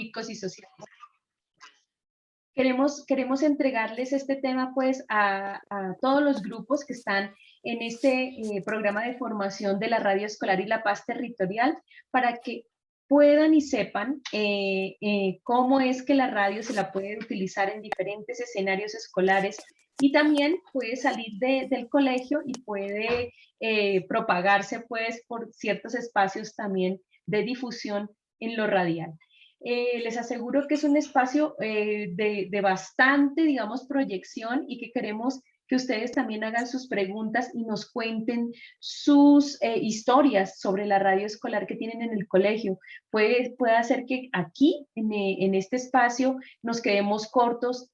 pedagógicos y sociales. Queremos entregarles este tema pues a todos los grupos que están en este programa de formación de la radio escolar y la paz territorial para que puedan y sepan cómo es que la radio se la puede utilizar en diferentes escenarios escolares y también puede salir del colegio y puede propagarse pues por ciertos espacios también de difusión en lo radial. Les aseguro que es un espacio de bastante, digamos, proyección y que queremos que ustedes también hagan sus preguntas y nos cuenten sus historias sobre la radio escolar que tienen en el colegio. Puede hacer que aquí, en este espacio, nos quedemos cortos,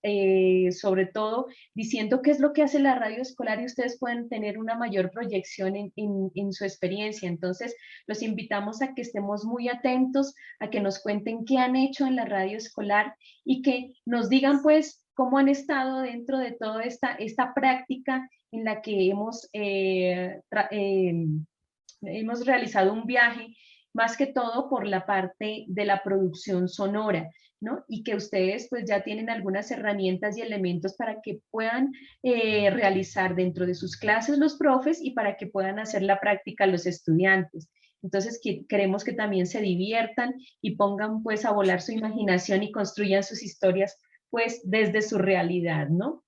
sobre todo diciendo qué es lo que hace la radio escolar y ustedes pueden tener una mayor proyección en su experiencia. Entonces, los invitamos a que estemos muy atentos, a que nos cuenten qué han hecho en la radio escolar y que nos digan, pues, cómo han estado dentro de toda esta práctica en la que hemos realizado un viaje, más que todo por la parte de la producción sonora, ¿no? Y que ustedes pues ya tienen algunas herramientas y elementos para que puedan realizar dentro de sus clases los profes y para que puedan hacer la práctica los estudiantes. Entonces queremos que también se diviertan y pongan pues a volar su imaginación y construyan sus historias pues desde su realidad, ¿no?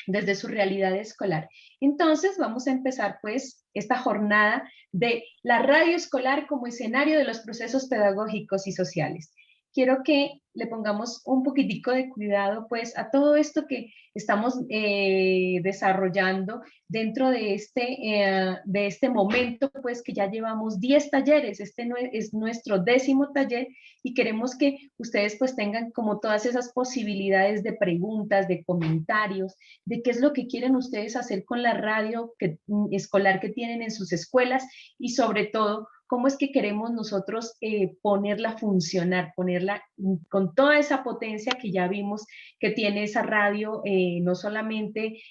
Desde su realidad escolar. Entonces vamos a empezar pues esta jornada de la radio escolar como escenario de los procesos pedagógicos y sociales. Quiero que le pongamos un poquitico de cuidado pues a todo esto que estamos desarrollando dentro de este momento pues que ya llevamos 10 talleres, este es nuestro 10º taller y queremos que ustedes pues tengan como todas esas posibilidades de preguntas, de comentarios, de qué es lo que quieren ustedes hacer con la radio escolar que tienen en sus escuelas y sobre todo cómo es que queremos nosotros ponerla a funcionar, ponerla con toda esa potencia que ya vimos que tiene esa radio, no solamente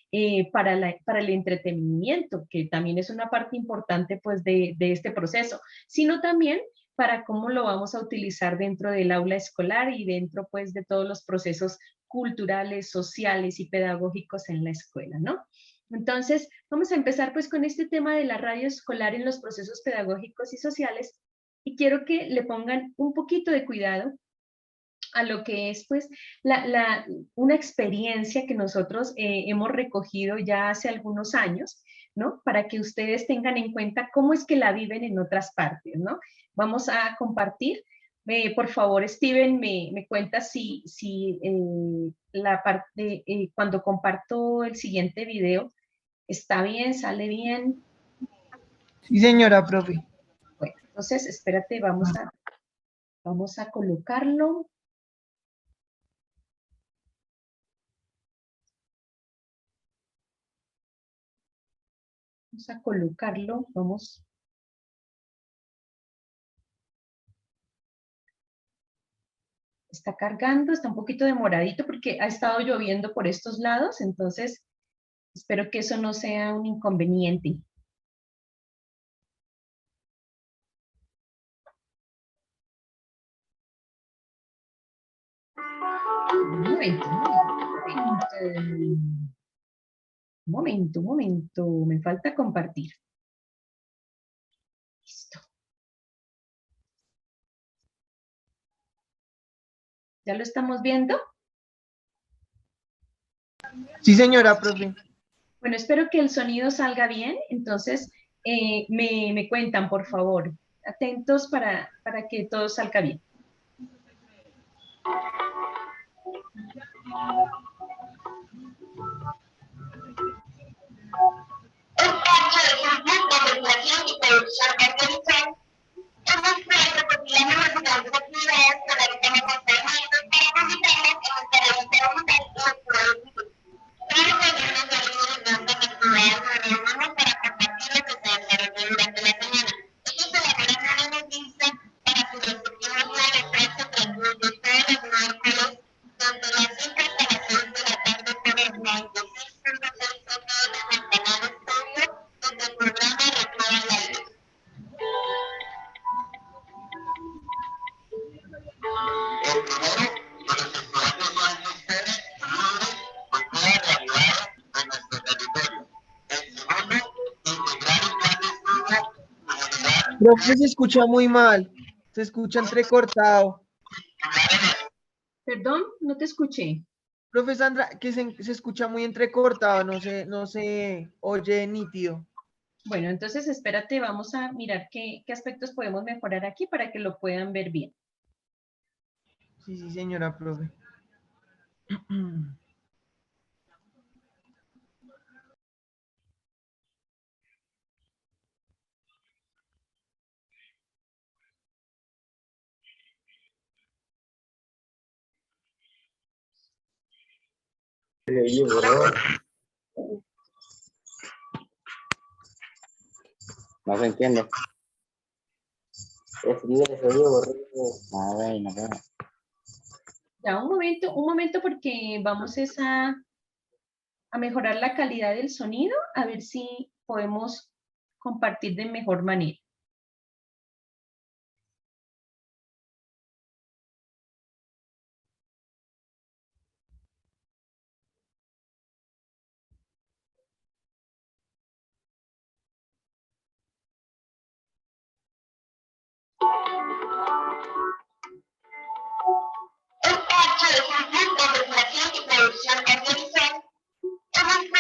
para el entretenimiento, que también es una parte importante pues de este proceso, sino también para cómo lo vamos a utilizar dentro del aula escolar y dentro pues de todos los procesos culturales, sociales y pedagógicos en la escuela, ¿no? Entonces, vamos a empezar pues con este tema de la radio escolar en los procesos pedagógicos y sociales y quiero que le pongan un poquito de cuidado a lo que es pues una experiencia que nosotros hemos recogido ya hace algunos años, ¿no? Para que ustedes tengan en cuenta cómo es que la viven en otras partes, ¿no? Vamos a compartir. Por favor, Steven, me cuenta si la parte, cuando comparto el siguiente video, ¿está bien? ¿Sale bien? Sí, señora, profe. Bueno, entonces, espérate, vamos a colocarlo. Vamos a colocarlo, vamos. Está cargando, está un poquito demoradito porque ha estado lloviendo por estos lados, entonces espero que eso no sea un inconveniente. Un momento, me falta compartir. Listo. ¿Ya lo estamos viendo? Sí, señora, profe. Bueno, espero que el sonido salga bien, entonces me cuentan, por favor. Atentos para que todo salga bien. Profe, se escucha muy mal. Se escucha entrecortado. Perdón, no te escuché. Profe Sandra, que se escucha muy entrecortado, no se oye nítido. Bueno, entonces espérate, vamos a mirar qué aspectos podemos mejorar aquí para que lo puedan ver bien. Sí, sí, señora, profe. No se entiende. Escribe el oído borrego. Ah, bueno, bueno. Ya, un momento porque vamos a mejorar la calidad del sonido, a ver si podemos compartir de mejor manera.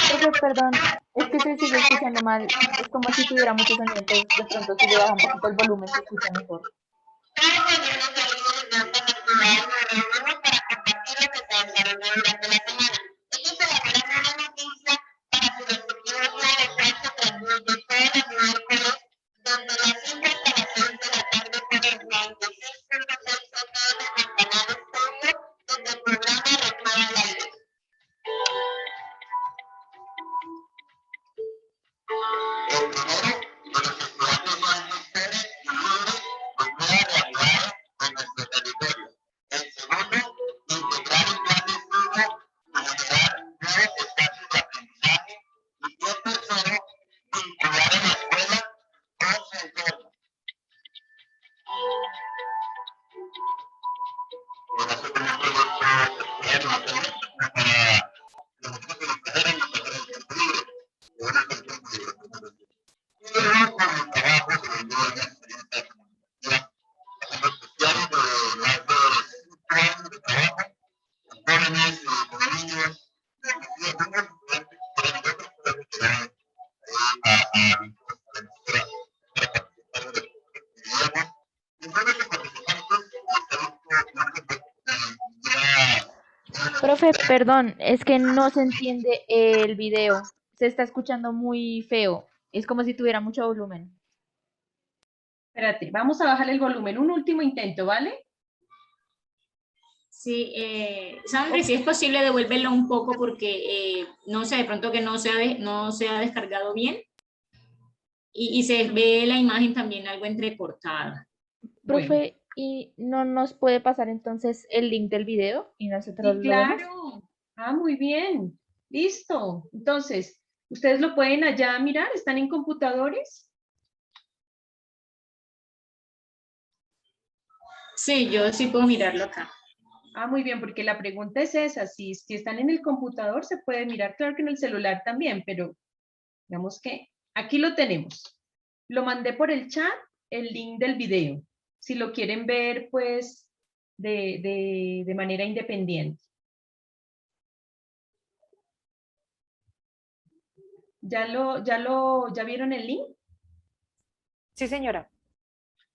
Profe, perdón, es que se sigue escuchando mal. Es como si tuviera mucho sonido, entonces de pronto si le baja un poquito el volumen se escucha mejor. Profe, perdón, es que no se entiende el video. Se está escuchando muy feo. Es como si tuviera mucho volumen. Espérate, vamos a bajar el volumen. Un último intento, ¿vale? Sí, Sandra, si es posible devuélvelo un poco porque no sé, de pronto que no se ha descargado bien y se ve la imagen también algo entrecortada. Bueno, Profe, ¿y no nos puede pasar entonces el link del video y nosotros sí, lo vemos? claro. Ah, muy bien. Listo. Entonces, ¿ustedes lo pueden allá mirar? ¿Están en computadores? Sí, yo sí puedo mirarlo acá. Ah, muy bien, porque la pregunta es esa, si están en el computador se puede mirar, claro que en el celular también, pero digamos que aquí lo tenemos. Lo mandé por el chat, el link del video, si lo quieren ver, pues, de manera independiente. ¿Ya vieron el link? Sí, señora.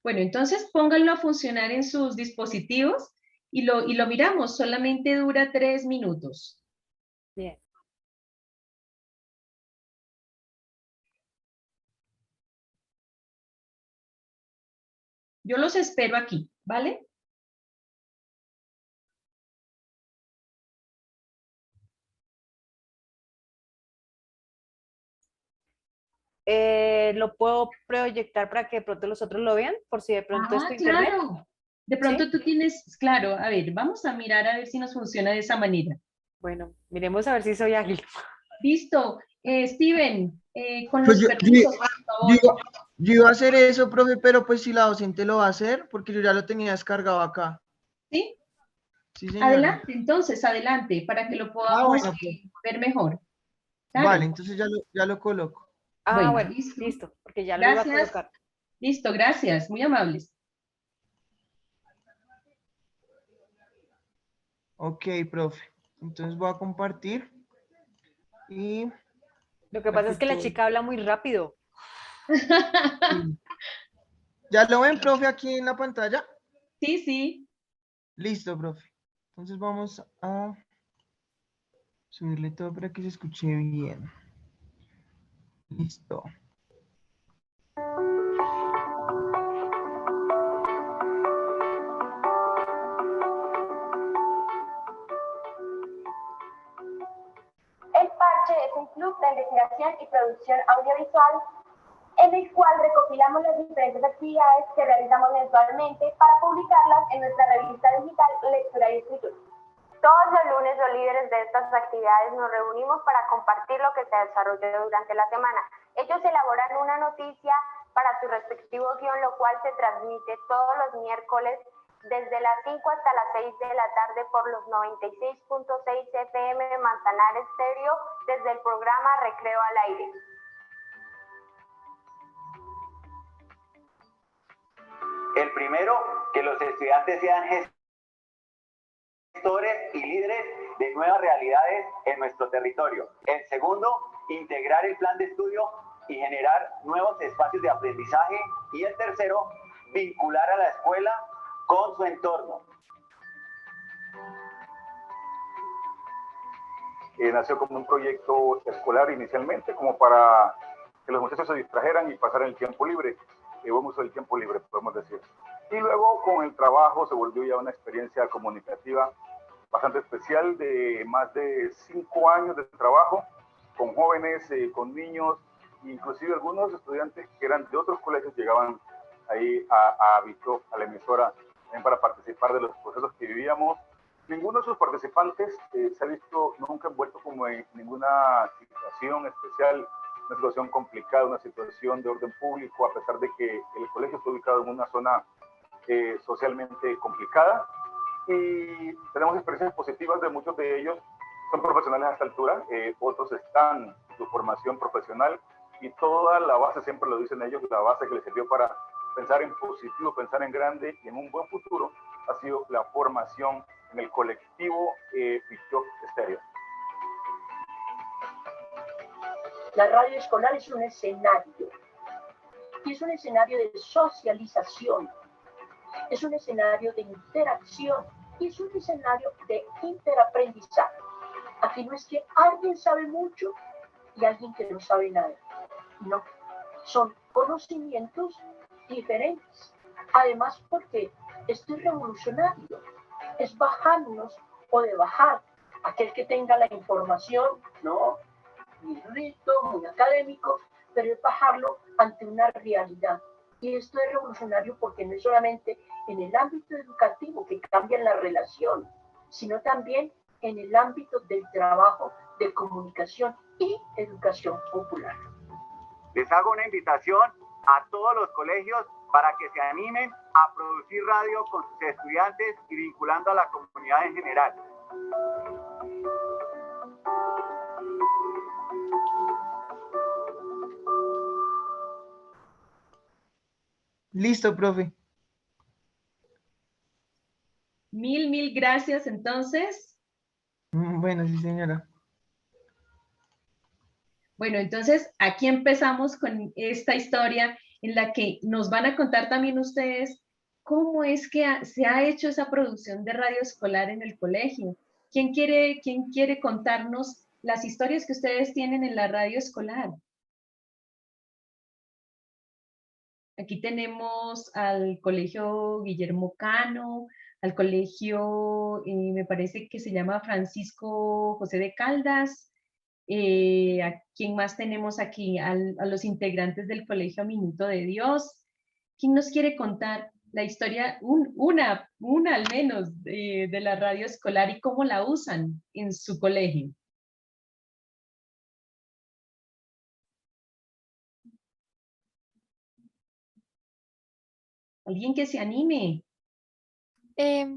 Bueno, entonces pónganlo a funcionar en sus dispositivos y lo miramos, solamente dura 3 minutos. Bien. Yo los espero aquí, ¿vale? ¿Lo puedo proyectar para que de pronto los otros lo vean? Por si de pronto es Ah, tu internet. claro. De ¿Sí? pronto tú tienes, claro, a ver, vamos a mirar a ver si nos funciona de esa manera. Bueno, miremos a ver si soy ágil. Listo. Steven, con Pues los yo, yo, permisos, por yo favor. iba, yo iba a hacer eso, profe, pero pues si la docente lo va a hacer, porque yo ya lo tenía descargado acá. ¿Sí? Sí, señora. Adelante, entonces, adelante, para que lo Ah, podamos bueno, pues. ver mejor. Vale, Claro. entonces ya lo coloco. Ah, Bueno, bueno, listo. listo, porque ya lo iba a Gracias. colocar. Listo, gracias, muy amables. Ok, profe. Entonces voy a compartir y Lo que para pasa que es que la todo- chica habla muy rápido. Sí. ¿Ya lo ven, profe, aquí en la pantalla? Sí, sí. Listo, profe. Entonces vamos a subirle todo para que se escuche bien. Listo. El Parche es un club de investigación y producción audiovisual en el cual recopilamos las diferentes actividades que realizamos mensualmente para publicarlas en nuestra revista digital Lectura y Escritura. Todos los lunes los líderes de estas actividades nos reunimos para compartir lo que se desarrolló durante la semana. Ellos elaboran una noticia para su respectivo guión, lo cual se transmite todos los miércoles desde las 5 hasta las 6 de la tarde por los 96.6 FM Manzanares Stereo desde el programa Recreo al Aire. El primero, que los estudiantes sean gestores y líderes de nuevas realidades en nuestro territorio. El segundo, integrar el plan de estudio y generar nuevos espacios de aprendizaje. Y el tercero, vincular a la escuela con su entorno. Nació como un proyecto escolar inicialmente, como para que los muchachos se distrajeran y pasaran el tiempo libre, buen uso del tiempo libre, podemos decir. Y luego con el trabajo se volvió ya una experiencia comunicativa bastante especial de más de 5 años de trabajo con jóvenes, con niños, inclusive algunos estudiantes que eran de otros colegios llegaban ahí a Vitro, a la emisora, también para participar de los procesos que vivíamos. Ninguno de sus participantes se ha visto nunca envuelto como en ninguna situación especial, una situación complicada, una situación de orden público, a pesar de que el colegio está ubicado en una zona socialmente complicada. Y tenemos experiencias positivas de muchos de ellos. Son profesionales a esta altura, otros están en su formación profesional y toda la base, siempre lo dicen ellos, la base que les sirvió para pensar en positivo, pensar en grande y en un buen futuro ha sido la formación en el colectivo Vitro Stereo. La radio escolar es un escenario, y es un escenario de socialización, es un escenario de interacción y es un escenario de interaprendizaje. Aquí no es que alguien sabe mucho y alguien que no sabe nada, no, son conocimientos diferentes. Además, porque esto es revolucionario, es bajarnos o de bajar. Aquel que tenga la información, no, muy rico, muy académico, pero es bajarlo ante una realidad. Y esto es revolucionario porque no es solamente en el ámbito educativo que cambian la relación, sino también en el ámbito del trabajo de comunicación y educación popular. Les hago una invitación a todos los colegios para que se animen a producir radio con sus estudiantes y vinculando a la comunidad en general. Listo, profe. Mil gracias entonces. Bueno, sí, señora. Bueno, entonces aquí empezamos con esta historia en la que nos van a contar también ustedes cómo es que se ha hecho esa producción de radio escolar en el colegio. ¿Quién quiere contarnos las historias que ustedes tienen en la radio escolar? Aquí tenemos al colegio Guillermo Cano, al colegio, me parece que se llama Francisco José de Caldas. ¿A quién más tenemos aquí? A los integrantes del colegio Minuto de Dios. ¿Quién nos quiere contar la historia, una al menos, de la radio escolar y cómo la usan en su colegio? Alguien que se anime.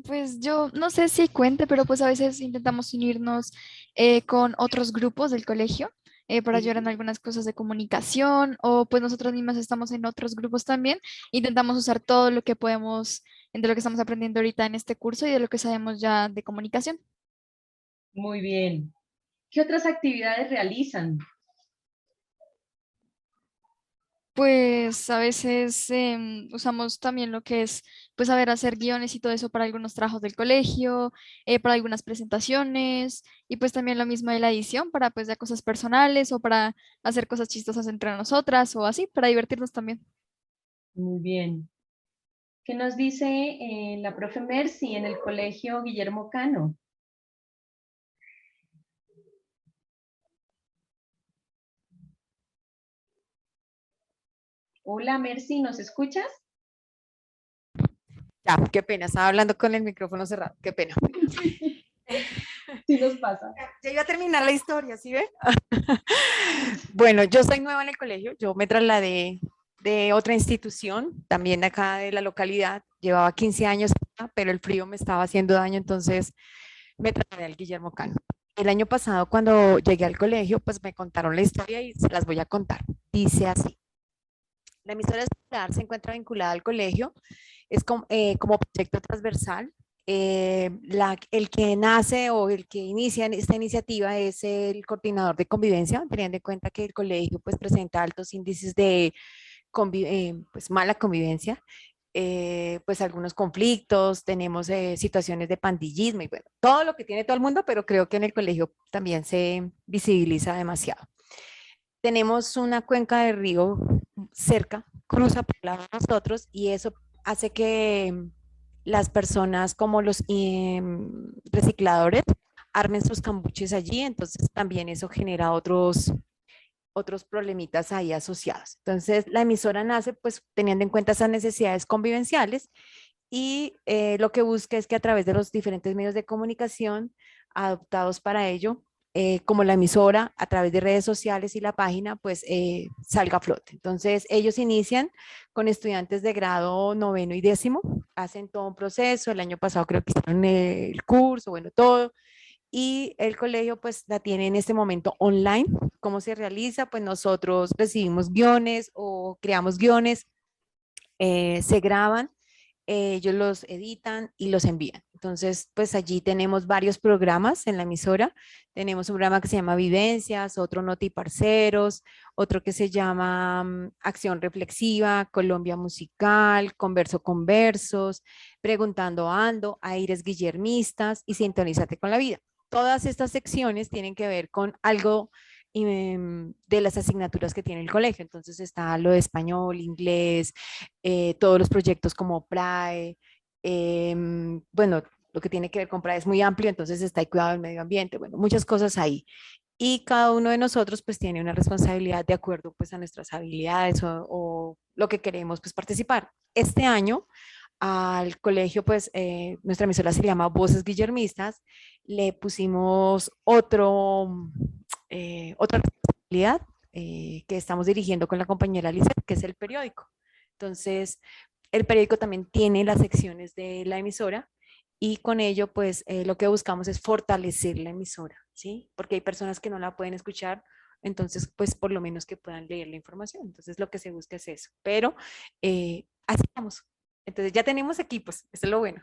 Pues yo no sé si cuente, pero pues a veces intentamos unirnos con otros grupos del colegio. para ayudar en algunas cosas de comunicación, o pues nosotros mismas estamos en otros grupos también. Intentamos usar todo lo que podemos de lo que estamos aprendiendo ahorita en este curso y de lo que sabemos ya de comunicación. Muy bien. ¿Qué otras actividades realizan? Pues a veces usamos también lo que es, pues, saber hacer guiones y todo eso para algunos trabajos del colegio, para algunas presentaciones, y pues también lo mismo de la edición para pues ya cosas personales o para hacer cosas chistosas entre nosotras o así, para divertirnos también. Muy bien. ¿Qué nos dice la profe Mercy en el colegio Guillermo Cano? Hola Mercy, ¿nos escuchas? Ya, qué pena, estaba hablando con el micrófono cerrado, qué pena. Sí nos pasa. Ya iba a terminar la historia, ¿sí ve? Bueno, yo soy nueva en el colegio, yo me trasladé de otra institución, también de acá de la localidad, llevaba 15 años acá, pero el frío me estaba haciendo daño, entonces me trasladé al Guillermo Cano. El año pasado, cuando llegué al colegio, pues me contaron la historia y se las voy a contar. Dice así: la emisora escolar se encuentra vinculada al colegio, es como proyecto transversal. El que nace o el que inicia esta iniciativa es el coordinador de convivencia, teniendo en cuenta que el colegio pues presenta altos índices de pues, mala convivencia, pues algunos conflictos, tenemos situaciones de pandillismo y bueno, todo lo que tiene todo el mundo, pero creo que en el colegio también se visibiliza demasiado. Tenemos una cuenca de río cerca, cruza por lado de nosotros y eso hace que las personas como los recicladores armen sus cambuches allí, entonces también eso genera otros problemitas ahí asociados. Entonces la emisora nace pues teniendo en cuenta esas necesidades convivenciales y lo que busca es que a través de los diferentes medios de comunicación adoptados para ello, como la emisora, a través de redes sociales y la página, pues salga a flote. Entonces, ellos inician con estudiantes de grado 9º y 10º, hacen todo un proceso, el año pasado creo que hicieron el curso, bueno, todo, y el colegio pues la tiene en este momento online. ¿Cómo se realiza? Pues nosotros recibimos guiones o creamos guiones, se graban, ellos los editan y los envían. Entonces, pues allí tenemos varios programas en la emisora. Tenemos un programa que se llama Vivencias, otro Noti Parceros, otro que se llama Acción Reflexiva, Colombia Musical, Converso con Versos, Preguntando Ando, Aires Guillermistas y Sintonízate con la Vida. Todas estas secciones tienen que ver con algo de las asignaturas que tiene el colegio. Entonces está lo de español, inglés, todos los proyectos como PRAE, bueno, lo que tiene que ver con PRAE es muy amplio, entonces está el cuidado del medio ambiente, bueno, muchas cosas ahí. Y cada uno de nosotros pues tiene una responsabilidad de acuerdo pues a nuestras habilidades o lo que queremos pues participar. Este año al colegio, pues nuestra emisora se llama Voces Guillermistas, le pusimos otra responsabilidad que estamos dirigiendo con la compañera Lizeth, que es el periódico. Entonces, el periódico también tiene las secciones de la emisora y con ello, pues lo que buscamos es fortalecer la emisora, ¿sí? Porque hay personas que no la pueden escuchar, entonces, pues por lo menos que puedan leer la información. Entonces, lo que se busca es eso. Pero así estamos. Entonces, ya tenemos equipos, eso es lo bueno.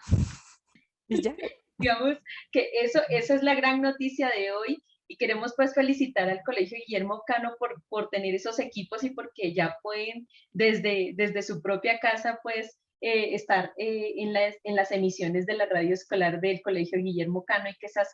¿Y ya? Digamos que esa es la gran noticia de hoy y queremos pues felicitar al Colegio Guillermo Cano por tener esos equipos y porque ya pueden desde su propia casa pues estar en las emisiones de la radio escolar del Colegio Guillermo Cano y que esas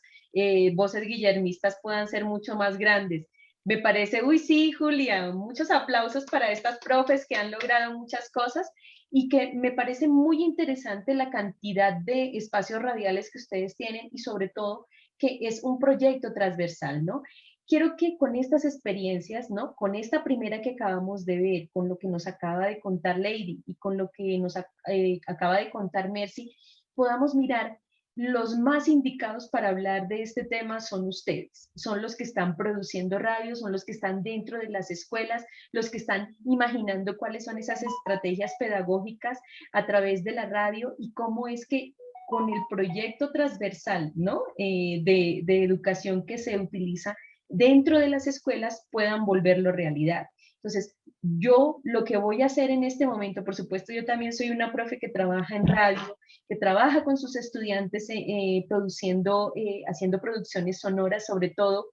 voces guillermistas puedan ser mucho más grandes. Me parece, uy sí, Julia, muchos aplausos para estas profes que han logrado muchas cosas y que me parece muy interesante la cantidad de espacios radiales que ustedes tienen y sobre todo que es un proyecto transversal, ¿no? Quiero que con estas experiencias, ¿no? Con esta primera que acabamos de ver, con lo que nos acaba de contar Lady y con lo que nos acaba de contar Mercy, podamos mirar los más indicados para hablar de este tema son ustedes, son los que están produciendo radio, son los que están dentro de las escuelas, los que están imaginando cuáles son esas estrategias pedagógicas a través de la radio y cómo es que con el proyecto transversal, ¿no? De educación que se utiliza dentro de las escuelas puedan volverlo realidad. Entonces, yo lo que voy a hacer en este momento, por supuesto, yo también soy una profe que trabaja en radio, que trabaja con sus estudiantes haciendo producciones sonoras, sobre todo,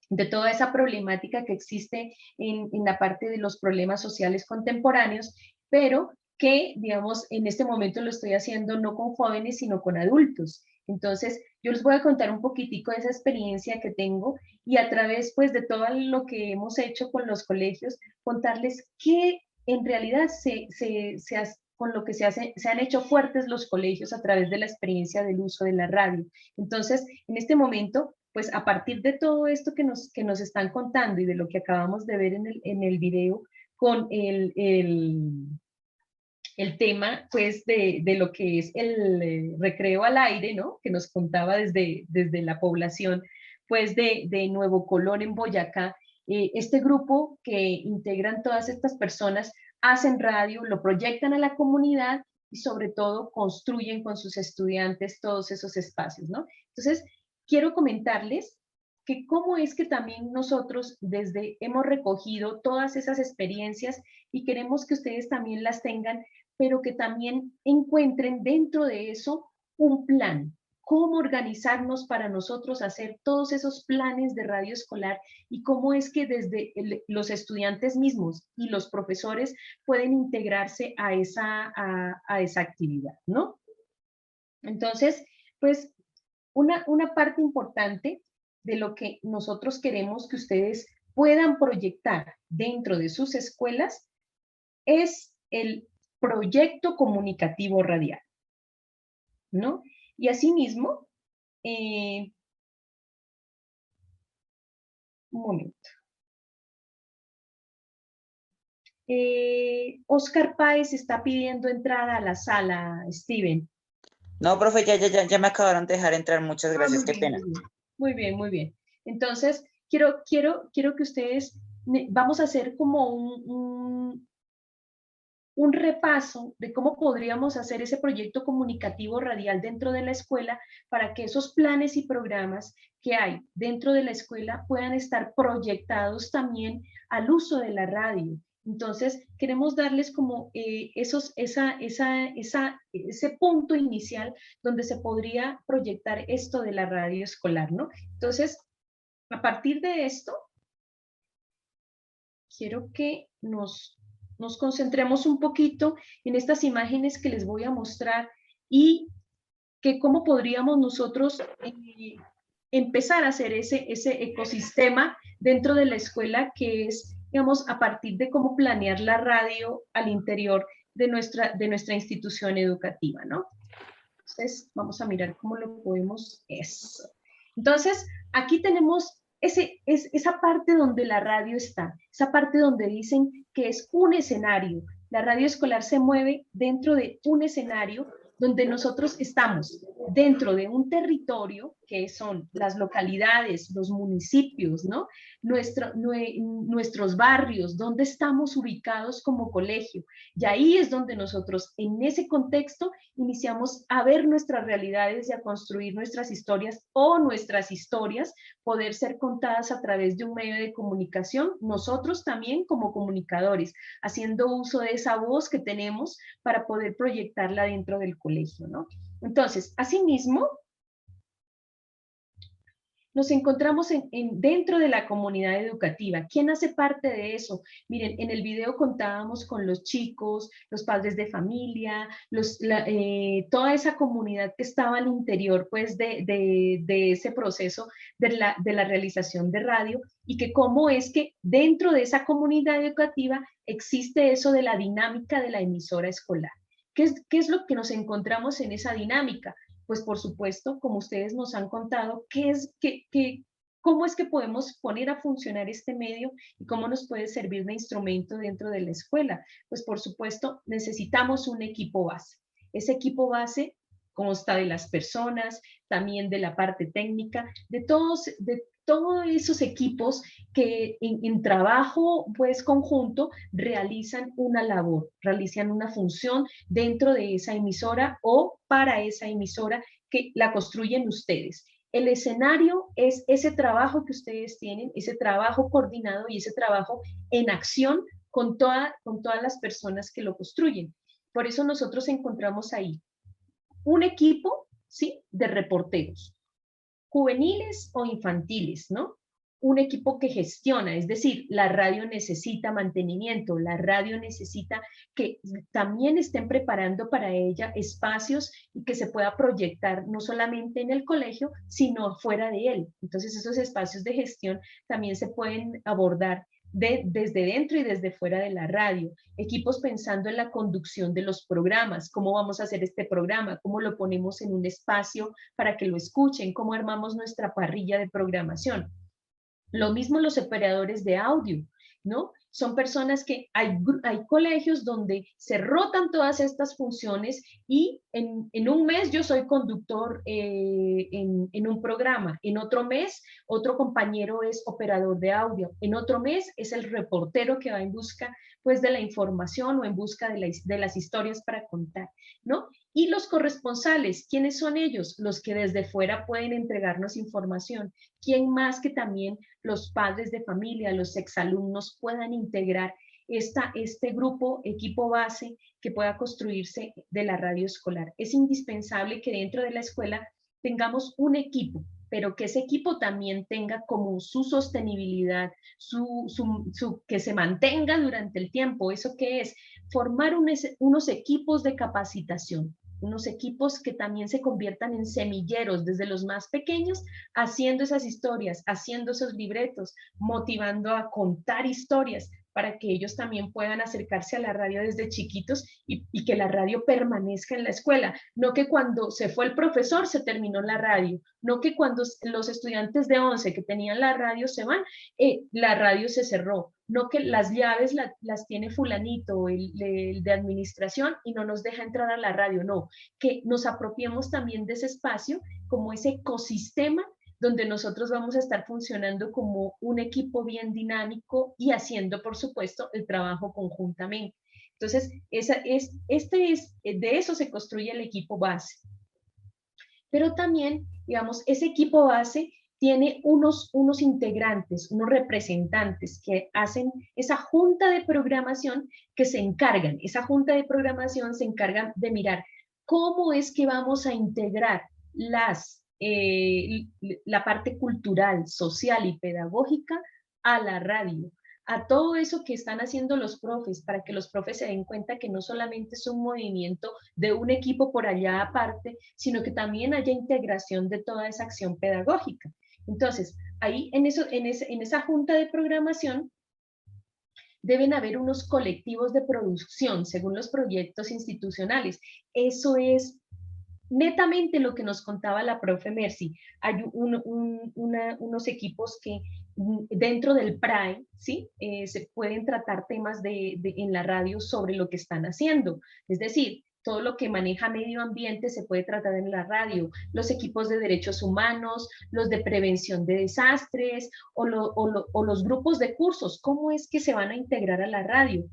de toda esa problemática que existe en la parte de los problemas sociales contemporáneos, pero que, digamos, en este momento lo estoy haciendo no con jóvenes, sino con adultos. Entonces, yo les voy a contar un poquitico de esa experiencia que tengo y a través, pues, de todo lo que hemos hecho con los colegios, contarles qué en realidad con lo que se han hecho fuertes los colegios a través de la experiencia del uso de la radio. Entonces, en este momento, pues a partir de todo esto que nos están contando y de lo que acabamos de ver en el video con el tema, pues, de lo que es el recreo al aire, ¿no? Que nos contaba desde la población, pues, de Nuevo Colón en Boyacá. Este grupo que integran todas estas personas hacen radio, lo proyectan a la comunidad y sobre todo construyen con sus estudiantes todos esos espacios, ¿no? Entonces, quiero comentarles que cómo es que también nosotros hemos recogido todas esas experiencias y queremos que ustedes también las tengan, pero que también encuentren dentro de eso un plan, cómo organizarnos para nosotros hacer todos esos planes de radio escolar y cómo es que desde los estudiantes mismos y los profesores pueden integrarse a esa actividad, ¿no? Entonces, pues, una parte importante de lo que nosotros queremos que ustedes puedan proyectar dentro de sus escuelas es el proyecto comunicativo radial, ¿no? Y asimismo, un momento. Oscar Páez está pidiendo entrada a la sala, Steven. No, profe, ya me acabaron de dejar entrar. Muchas gracias, qué pena. Muy bien, muy bien. Entonces, quiero que ustedes, vamos a hacer como un repaso de cómo podríamos hacer ese proyecto comunicativo radial dentro de la escuela para que esos planes y programas que hay dentro de la escuela puedan estar proyectados también al uso de la radio. Entonces, queremos darles como ese punto inicial donde se podría proyectar esto de la radio escolar, ¿no? Entonces, a partir de esto, quiero que nos concentremos un poquito en estas imágenes que les voy a mostrar y que cómo podríamos nosotros empezar a hacer ese ecosistema dentro de la escuela que es, digamos, a partir de cómo planear la radio al interior de nuestra institución educativa, ¿no? Entonces, vamos a mirar cómo lo podemos, eso. Entonces, aquí tenemos esa parte donde la radio está, esa parte donde dicen que es un escenario. La radio escolar se mueve dentro de un escenario donde nosotros estamos dentro de un territorio que son las localidades, los municipios, ¿no? Nuestros barrios, donde estamos ubicados como colegio. Y ahí es donde nosotros, en ese contexto, iniciamos a ver nuestras realidades y a construir nuestras historias o nuestras historias poder ser contadas a través de un medio de comunicación, nosotros también como comunicadores, haciendo uso de esa voz que tenemos para poder proyectarla dentro del colegio, ¿no? Entonces, asimismo, nos encontramos dentro de la comunidad educativa. ¿Quién hace parte de eso? Miren, en el video contábamos con los chicos, los padres de familia, toda esa comunidad que estaba al interior, pues, de ese proceso de la realización de radio, y que cómo es que dentro de esa comunidad educativa existe eso de la dinámica de la emisora escolar. ¿Qué es lo que nos encontramos en esa dinámica? Pues por supuesto, como ustedes nos han contado, cómo es que podemos poner a funcionar este medio y cómo nos puede servir de instrumento dentro de la escuela. Pues por supuesto, necesitamos un equipo base. Ese equipo base consta de las personas, también de la parte técnica, de todos esos equipos que en trabajo, pues, conjunto realizan una labor, realizan una función dentro de esa emisora o para esa emisora que la construyen ustedes. El escenario es ese trabajo que ustedes tienen, ese trabajo coordinado y ese trabajo en acción con todas las personas que lo construyen. Por eso nosotros encontramos ahí un equipo, ¿sí?, de reporteros, juveniles o infantiles, ¿no? Un equipo que gestiona, es decir, la radio necesita mantenimiento, la radio necesita que también estén preparando para ella espacios y que se pueda proyectar no solamente en el colegio, sino fuera de él. Entonces esos espacios de gestión también se pueden abordar desde dentro y desde fuera de la radio. Equipos pensando en la conducción de los programas, cómo vamos a hacer este programa, cómo lo ponemos en un espacio para que lo escuchen, cómo armamos nuestra parrilla de programación. Lo mismo los operadores de audio, ¿no? Son personas que hay colegios donde se rotan todas estas funciones y en un mes yo soy conductor en un programa, en otro mes otro compañero es operador de audio, en otro mes es el reportero que va en busca pues de la información o en busca de las historias para contar, ¿no? Y los corresponsales, ¿quiénes son ellos? Los que desde fuera pueden entregarnos información. ¿Quién más que también los padres de familia, los exalumnos puedan integrar este grupo, equipo base que pueda construirse de la radio escolar? Es indispensable que dentro de la escuela tengamos un equipo, pero que ese equipo también tenga como su sostenibilidad, que se mantenga durante el tiempo. ¿Eso qué es? Formar unos equipos de capacitación, unos equipos que también se conviertan en semilleros desde los más pequeños, haciendo esas historias, haciendo esos libretos, motivando a contar historias para que ellos también puedan acercarse a la radio desde chiquitos y que la radio permanezca en la escuela. No que cuando se fue el profesor se terminó la radio, no que cuando los estudiantes de 11 que tenían la radio se van, la radio se cerró. No que las llaves las tiene fulanito, el de administración, y no nos deja entrar a la radio, no. Que nos apropiemos también de ese espacio como ese ecosistema donde nosotros vamos a estar funcionando como un equipo bien dinámico y haciendo, por supuesto, el trabajo conjuntamente. Entonces, de eso se construye el equipo base. Pero también, digamos, ese equipo base tiene unos integrantes, unos representantes que hacen esa junta de programación que se encargan. Esa junta de programación se encarga de mirar cómo es que vamos a integrar la parte cultural, social y pedagógica a la radio, a todo eso que están haciendo los profes, para que los profes se den cuenta que no solamente es un movimiento de un equipo por allá aparte, sino que también haya integración de toda esa acción pedagógica. Entonces, ahí en esa junta de programación deben haber unos colectivos de producción según los proyectos institucionales. Eso es netamente lo que nos contaba la profe Mercy. Hay unos equipos que dentro del PRAE, ¿sí? Se pueden tratar temas en la radio sobre lo que están haciendo. Es decir, todo lo que maneja medio ambiente se puede tratar en la radio, los equipos de derechos humanos, los de prevención de desastres o los grupos de cursos, ¿cómo es que se van a integrar a la radio?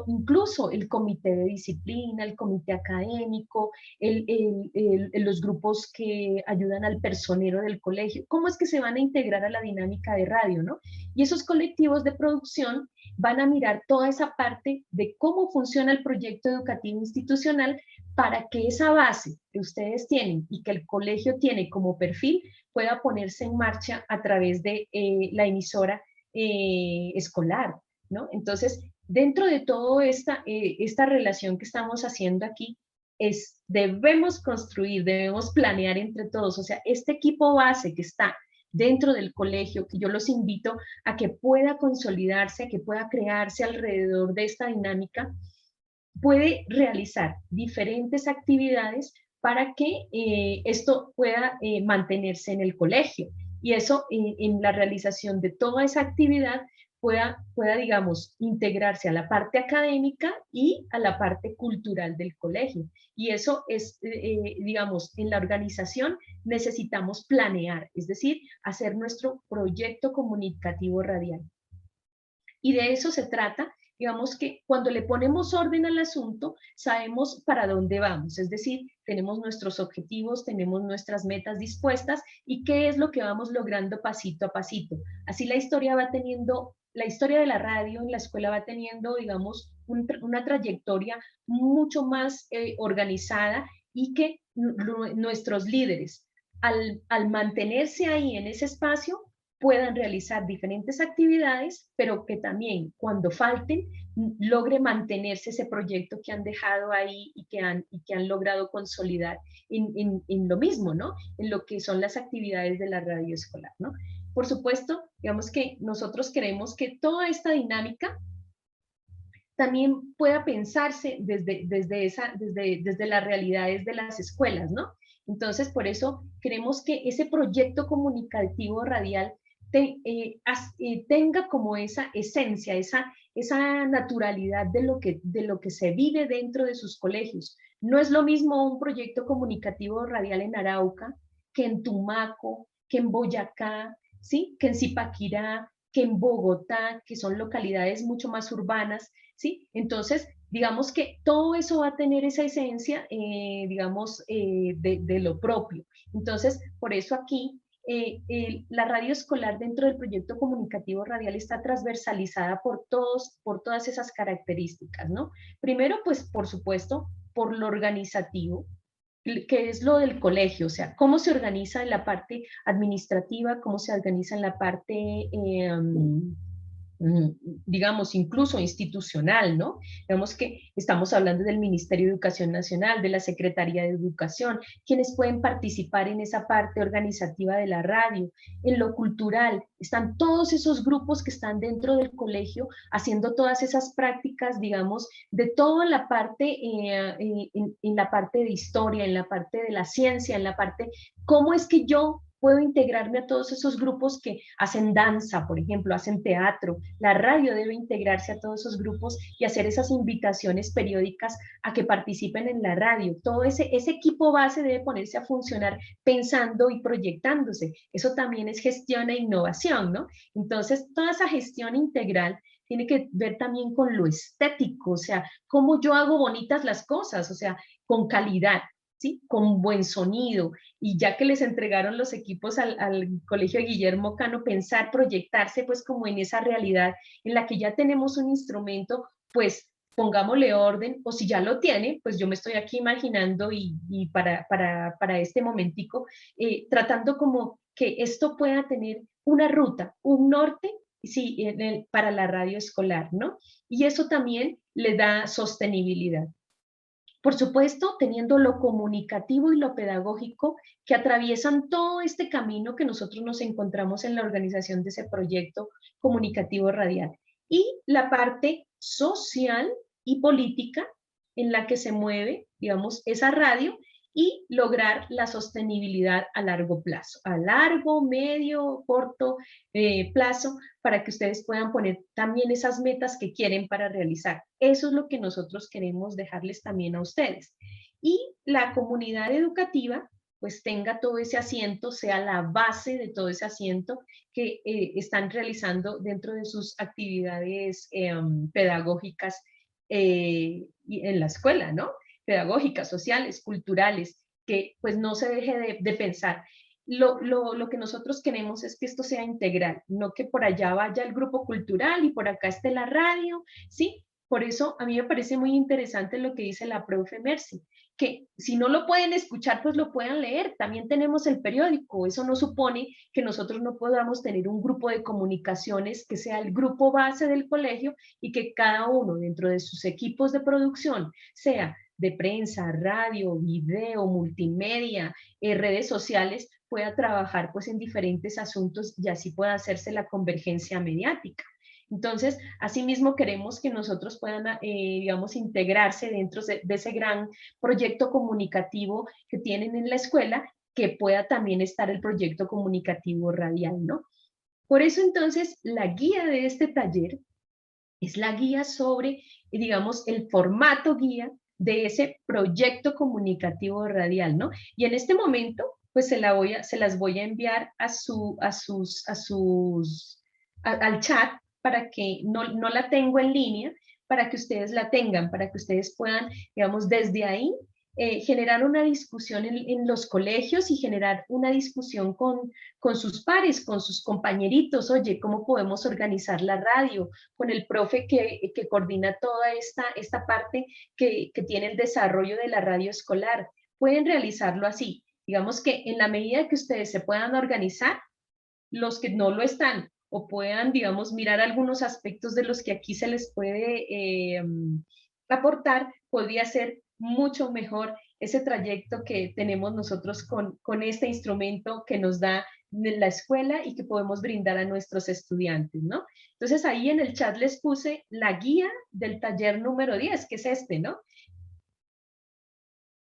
Incluso el comité de disciplina, el comité académico, los grupos que ayudan al personero del colegio, ¿cómo es que se van a integrar a la dinámica de radio, ¿no? Y esos colectivos de producción van a mirar toda esa parte de cómo funciona el proyecto educativo institucional para que esa base que ustedes tienen y que el colegio tiene como perfil pueda ponerse en marcha a través de la emisora escolar, ¿no? Entonces, dentro de toda esta relación que estamos haciendo aquí, debemos construir, debemos planear entre todos, o sea, este equipo base que está dentro del colegio, que yo los invito a que pueda consolidarse, a que pueda crearse alrededor de esta dinámica, puede realizar diferentes actividades para que esto pueda mantenerse en el colegio. Y eso, en la realización de toda esa actividad, pueda, digamos, integrarse a la parte académica y a la parte cultural del colegio. Y eso es, digamos, en la organización necesitamos planear, es decir, hacer nuestro proyecto comunicativo radial. Y de eso se trata digamos que cuando le ponemos orden al asunto, sabemos para dónde vamos, es decir, tenemos nuestros objetivos, tenemos nuestras metas dispuestas y qué es lo que vamos logrando pasito a pasito. Así la historia va teniendo, la historia de la radio en la escuela va teniendo, digamos, una trayectoria mucho más organizada y que nuestros líderes, al mantenerse ahí en ese espacio, puedan realizar diferentes actividades, pero que también cuando falten logre mantenerse ese proyecto que han dejado ahí y que han logrado consolidar en lo mismo, ¿no? En lo que son las actividades de la radio escolar, ¿no? Por supuesto, digamos que nosotros queremos que toda esta dinámica también pueda pensarse desde las realidades de las escuelas, ¿no? Entonces, por eso queremos que ese proyecto comunicativo radial tenga como esa esencia, esa naturalidad de lo que se vive dentro de sus colegios. No es lo mismo un proyecto comunicativo radial en Arauca que en Tumaco, que en Boyacá, ¿sí? Que en Zipaquirá, que en Bogotá, que son localidades mucho más urbanas, ¿sí? Entonces, digamos que todo eso va a tener esa esencia, digamos, de lo propio. Entonces, por eso aquí la radio escolar dentro del proyecto comunicativo radial está transversalizada por todas esas características, ¿no? Primero, pues, por supuesto, por lo organizativo, que es lo del colegio, o sea, cómo se organiza en la parte administrativa, cómo se organiza en la parte digamos, incluso institucional, ¿no? Digamos que estamos hablando del Ministerio de Educación Nacional, de la Secretaría de Educación, quienes pueden participar en esa parte organizativa de la radio. En lo cultural, están todos esos grupos que están dentro del colegio haciendo todas esas prácticas, digamos, de toda la parte, en la parte de historia, en la parte de la ciencia, en la parte, ¿cómo es que yo puedo integrarme a todos esos grupos que hacen danza, por ejemplo, hacen teatro? La radio debe integrarse a todos esos grupos y hacer esas invitaciones periódicas a que participen en la radio. Todo ese equipo base debe ponerse a funcionar pensando y proyectándose. Eso también es gestión e innovación, ¿no? Entonces, toda esa gestión integral tiene que ver también con lo estético, o sea, cómo yo hago bonitas las cosas, o sea, con calidad, ¿sí? Con buen sonido. Y ya que les entregaron los equipos al Colegio Guillermo Cano, pensar, proyectarse pues como en esa realidad en la que ya tenemos un instrumento, pues pongámosle orden, o si ya lo tiene, pues yo me estoy aquí imaginando y para este momentico, tratando como que esto pueda tener una ruta, un norte, sí, para la radio escolar, ¿no? Y eso también le da sostenibilidad. Por supuesto, teniendo lo comunicativo y lo pedagógico que atraviesan todo este camino que nosotros nos encontramos en la organización de ese proyecto comunicativo radial. Y la parte social y política en la que se mueve, digamos, esa radio y lograr la sostenibilidad a largo plazo, a largo, medio, corto plazo, para que ustedes puedan poner también esas metas que quieren para realizar. Eso es lo que nosotros queremos dejarles también a ustedes. Y la comunidad educativa pues tenga todo ese asiento, sea la base de todo ese asiento que están realizando dentro de sus actividades pedagógicas en la escuela, ¿no? Pedagógicas, sociales, culturales, que pues no se deje de pensar. Lo que nosotros queremos es que esto sea integral, no que por allá vaya el grupo cultural y por acá esté la radio, ¿sí? Por eso a mí me parece muy interesante lo que dice la profe Mercy, que si no lo pueden escuchar, pues lo puedan leer. También tenemos el periódico. Eso no supone que nosotros no podamos tener un grupo de comunicaciones que sea el grupo base del colegio y que cada uno dentro de sus equipos de producción, sea de prensa, radio, video, multimedia, redes sociales, pueda trabajar pues en diferentes asuntos y así pueda hacerse la convergencia mediática. Entonces, asimismo queremos que nosotros puedan, digamos, integrarse dentro de ese gran proyecto comunicativo que tienen en la escuela, que pueda también estar el proyecto comunicativo radial, ¿no? Por eso entonces la guía de este taller es la guía sobre, digamos, el formato guía de ese proyecto comunicativo radial, ¿no? Y en este momento, pues se las voy a enviar al chat, para que no la tengo en línea, para que ustedes la tengan, para que ustedes puedan, digamos, desde ahí generar una discusión en los colegios y generar una discusión con sus pares, con sus compañeritos. Oye, ¿cómo podemos organizar la radio? Con el profe que coordina toda esta parte que tiene el desarrollo de la radio escolar. Pueden realizarlo así. Digamos que en la medida que ustedes se puedan organizar, los que no lo están o puedan, digamos, mirar algunos aspectos de los que aquí se les puede aportar, podría ser mucho mejor ese trayecto que tenemos nosotros con este instrumento que nos da la escuela y que podemos brindar a nuestros estudiantes, ¿no? Entonces ahí en el chat les puse la guía del taller número 10, que es este, ¿no?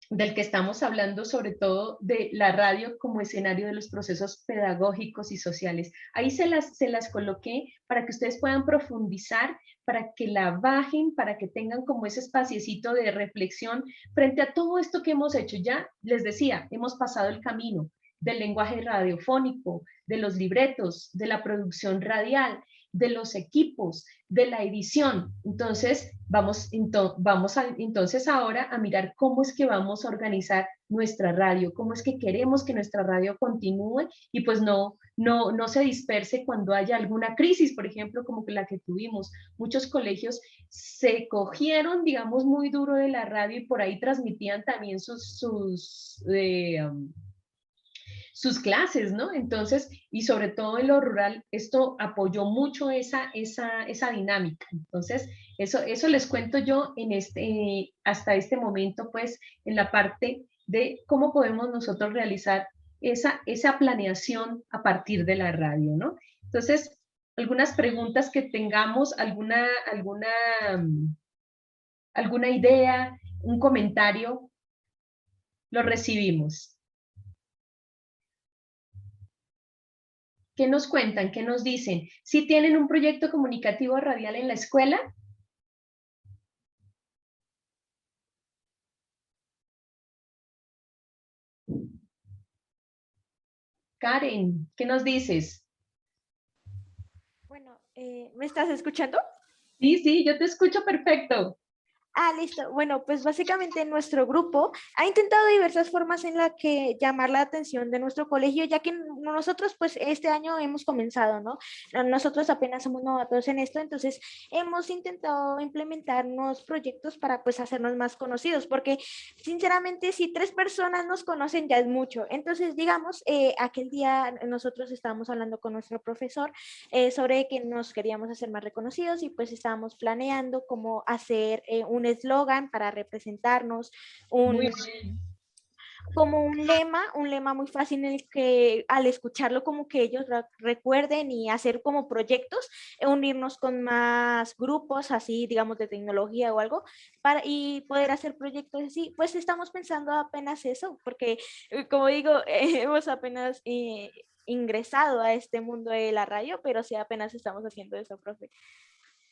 Del que estamos hablando, sobre todo de la radio como escenario de los procesos pedagógicos y sociales. Ahí se las coloqué para que ustedes puedan profundizar, para que la bajen, para que tengan como ese espaciecito de reflexión frente a todo esto que hemos hecho. Ya les decía, hemos pasado el camino del lenguaje radiofónico, de los libretos, de la producción radial, de los equipos, de la edición. Entonces, vamos entonces ahora a mirar cómo es que vamos a organizar nuestra radio, cómo es que queremos que nuestra radio continúe y pues no se disperse cuando haya alguna crisis, por ejemplo, como la que tuvimos. Muchos colegios se cogieron, digamos, muy duro de la radio y por ahí transmitían también sus clases, ¿no? Entonces, y sobre todo en lo rural, esto apoyó mucho esa dinámica. Entonces, eso les cuento yo hasta este momento, pues, en la parte de cómo podemos nosotros realizar esa planeación a partir de la radio, ¿no? Entonces, algunas preguntas que tengamos, alguna idea, un comentario, lo recibimos. ¿Qué nos cuentan? ¿Qué nos dicen? ¿Sí tienen un proyecto comunicativo radial en la escuela? Karen, ¿qué nos dices? Bueno, ¿me estás escuchando? Sí, yo te escucho perfecto. Ah, listo. Bueno, pues básicamente nuestro grupo ha intentado diversas formas en la que llamar la atención de nuestro colegio, ya que nosotros pues este año hemos comenzado, ¿no? Nosotros apenas somos novatos en esto, entonces hemos intentado implementar unos proyectos para pues hacernos más conocidos, porque sinceramente si 3 personas nos conocen ya es mucho. Entonces, digamos, aquel día nosotros estábamos hablando con nuestro profesor sobre que nos queríamos hacer más reconocidos y pues estábamos planeando cómo hacer un eslogan para representarnos, como un lema muy fácil en el que al escucharlo como que ellos recuerden y hacer como proyectos, unirnos con más grupos así, digamos, de tecnología o algo, y poder hacer proyectos así. Pues estamos pensando apenas eso, porque como digo, hemos apenas ingresado a este mundo de la radio, pero sí apenas estamos haciendo eso, profe.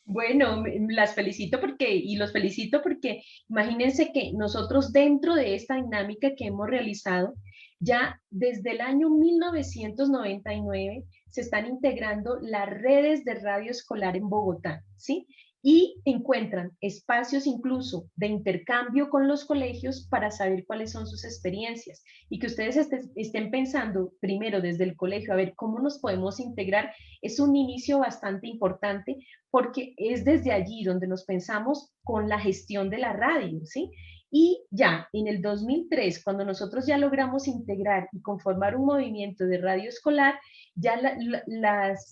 Bueno, las felicito y los felicito porque imagínense que nosotros dentro de esta dinámica que hemos realizado, ya desde el año 1999 se están integrando las redes de radio escolar en Bogotá, ¿sí? Y encuentran espacios incluso de intercambio con los colegios para saber cuáles son sus experiencias y que ustedes estén pensando primero desde el colegio a ver cómo nos podemos integrar es un inicio bastante importante porque es desde allí donde nos pensamos con la gestión de la radio, ¿sí? Y ya en el 2003, cuando nosotros ya logramos integrar y conformar un movimiento de radio escolar, ya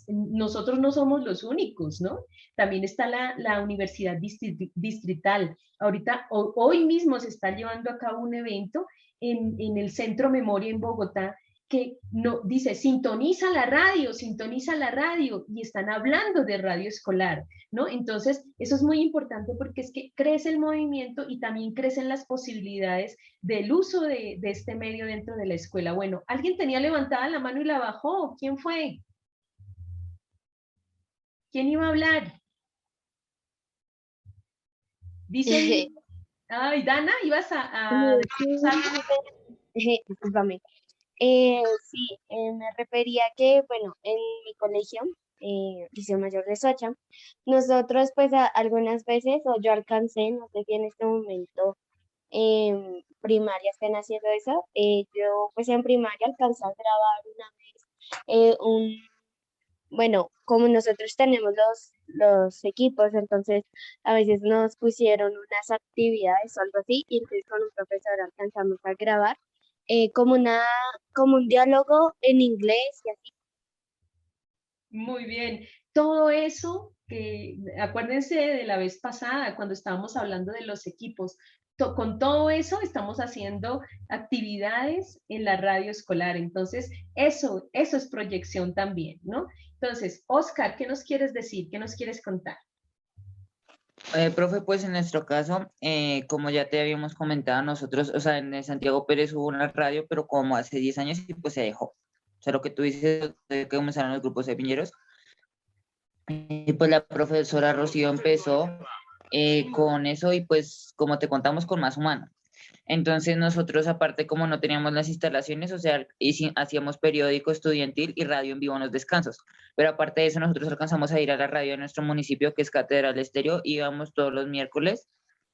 nosotros no somos los únicos, ¿no? También está la Universidad Distrital. Ahorita, hoy mismo se está llevando a cabo un evento en el Centro Memoria en Bogotá, que dice, sintoniza la radio, y están hablando de radio escolar, ¿no? Entonces, eso es muy importante porque es que crece el movimiento y también crecen las posibilidades del uso de este medio dentro de la escuela. Bueno, ¿alguien tenía levantada la mano y la bajó? ¿Quién fue? ¿Quién iba a hablar? Dice, ay, Dana, ¿ibas a decir algo? Discúlpame. Sí, me refería que, bueno, en mi colegio Liceo Mayor de Socha. Nosotros pues algunas veces, o yo alcancé, no sé si en este momento primaria estén haciendo eso, yo pues en primaria alcancé a grabar una vez bueno, como nosotros tenemos los equipos, entonces a veces nos pusieron unas actividades o algo así, y entonces con un profesor alcanzamos a grabar como un diálogo en inglés y así. Muy bien. Todo eso, acuérdense de la vez pasada cuando estábamos hablando de los equipos, con todo eso estamos haciendo actividades en la radio escolar. Entonces, eso es proyección también, ¿no? Entonces, Oscar, ¿qué nos quieres decir? ¿Qué nos quieres contar? Profe, pues en nuestro caso, como ya te habíamos comentado nosotros, o sea, en el Santiago Pérez hubo una radio, pero como hace 10 años y pues se dejó. O sea, lo que tú dices de que comenzaron los grupos de piñeros. Y pues la profesora Rocío empezó con eso y pues como te contamos con más humano. Entonces nosotros aparte como no teníamos las instalaciones, o sea, hacíamos periódico estudiantil y radio en vivo en los descansos. Pero aparte de eso nosotros alcanzamos a ir a la radio de nuestro municipio que es Catedral Estéreo, íbamos todos los miércoles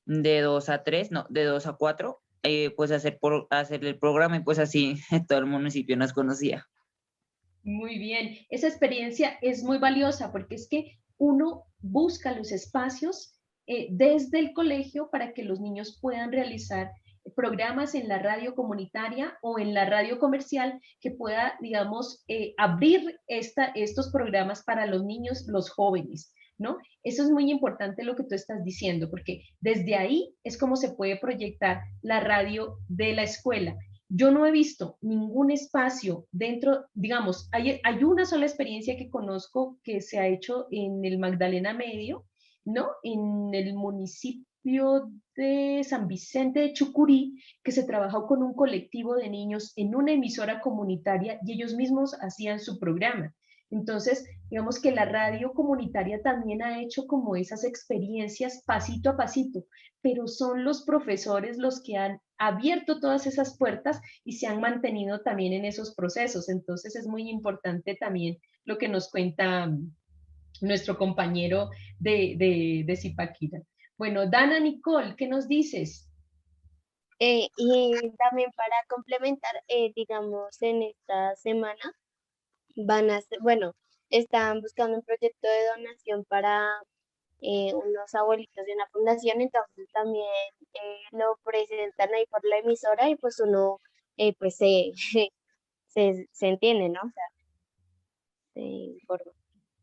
de 2 a 3, no, de 2 a 4, pues a hacer el programa y pues así todo el municipio nos conocía. Muy bien, esa experiencia es muy valiosa porque es que uno busca los espacios desde el colegio para que los niños puedan realizar programas en la radio comunitaria o en la radio comercial que pueda, digamos, abrir estos programas para los niños, los jóvenes, ¿no? Eso es muy importante lo que tú estás diciendo, porque desde ahí es como se puede proyectar la radio de la escuela. Yo no he visto ningún espacio dentro, digamos, hay una sola experiencia que conozco que se ha hecho en el Magdalena Medio, ¿no? En el municipio de San Vicente de Chucurí, que se trabajó con un colectivo de niños en una emisora comunitaria y ellos mismos hacían su programa. Entonces, digamos que la radio comunitaria también ha hecho como esas experiencias pasito a pasito, pero son los profesores los que han abierto todas esas puertas y se han mantenido también en esos procesos. Entonces, es muy importante también lo que nos cuenta nuestro compañero de Zipaquirá. Bueno, Dana Nicole, ¿qué nos dices? Y también para complementar, digamos, en esta semana están buscando un proyecto de donación para unos abuelitos de una fundación, entonces también lo presentan ahí por la emisora y pues uno pues se entiende, ¿no? O sea, se informa.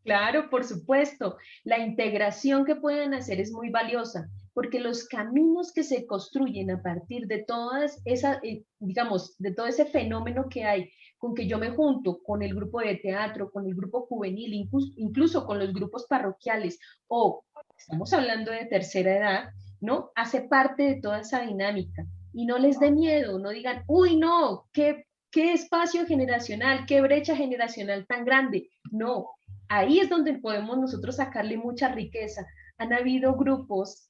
Claro, por supuesto. La integración que pueden hacer es muy valiosa, porque los caminos que se construyen a partir de todas esas, digamos, de todo ese fenómeno que hay, con que yo me junto con el grupo de teatro, con el grupo juvenil, incluso con los grupos parroquiales, o estamos hablando de tercera edad, ¿no? Hace parte de toda esa dinámica. Y no les dé miedo, no digan, uy, no, qué espacio generacional, qué brecha generacional tan grande. No, ahí es donde podemos nosotros sacarle mucha riqueza. Han habido grupos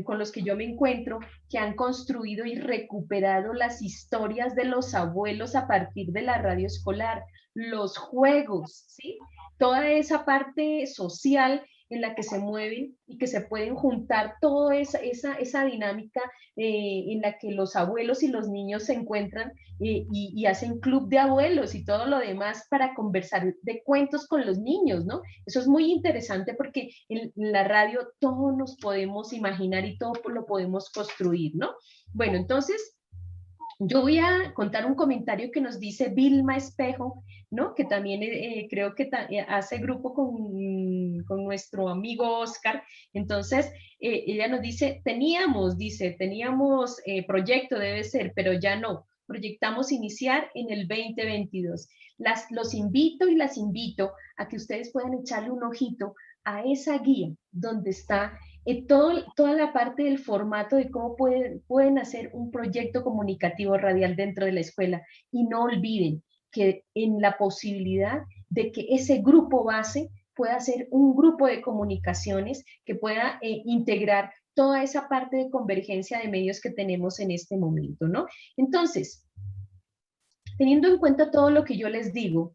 con los que yo me encuentro que han construido y recuperado las historias de los abuelos a partir de la radio escolar, los juegos, ¿sí? Toda esa parte social en la que se mueven y que se pueden juntar toda esa dinámica en la que los abuelos y los niños se encuentran y hacen club de abuelos y todo lo demás para conversar de cuentos con los niños, ¿no? Eso es muy interesante porque en la radio todo nos podemos imaginar y todo lo podemos construir, ¿no? Bueno, entonces yo voy a contar un comentario que nos dice Vilma Espejo, ¿no? Que también creo que hace grupo con nuestro amigo Oscar. Entonces, ella nos dice, teníamos proyecto, debe ser, pero ya no. Proyectamos iniciar en el 2022. Los invito y las invito a que ustedes puedan echarle un ojito a esa guía donde está toda la parte del formato de cómo pueden hacer un proyecto comunicativo radial dentro de la escuela. Y no olviden que en la posibilidad de que ese grupo base pueda ser un grupo de comunicaciones que pueda integrar toda esa parte de convergencia de medios que tenemos en este momento, ¿no? Entonces, teniendo en cuenta todo lo que yo les digo,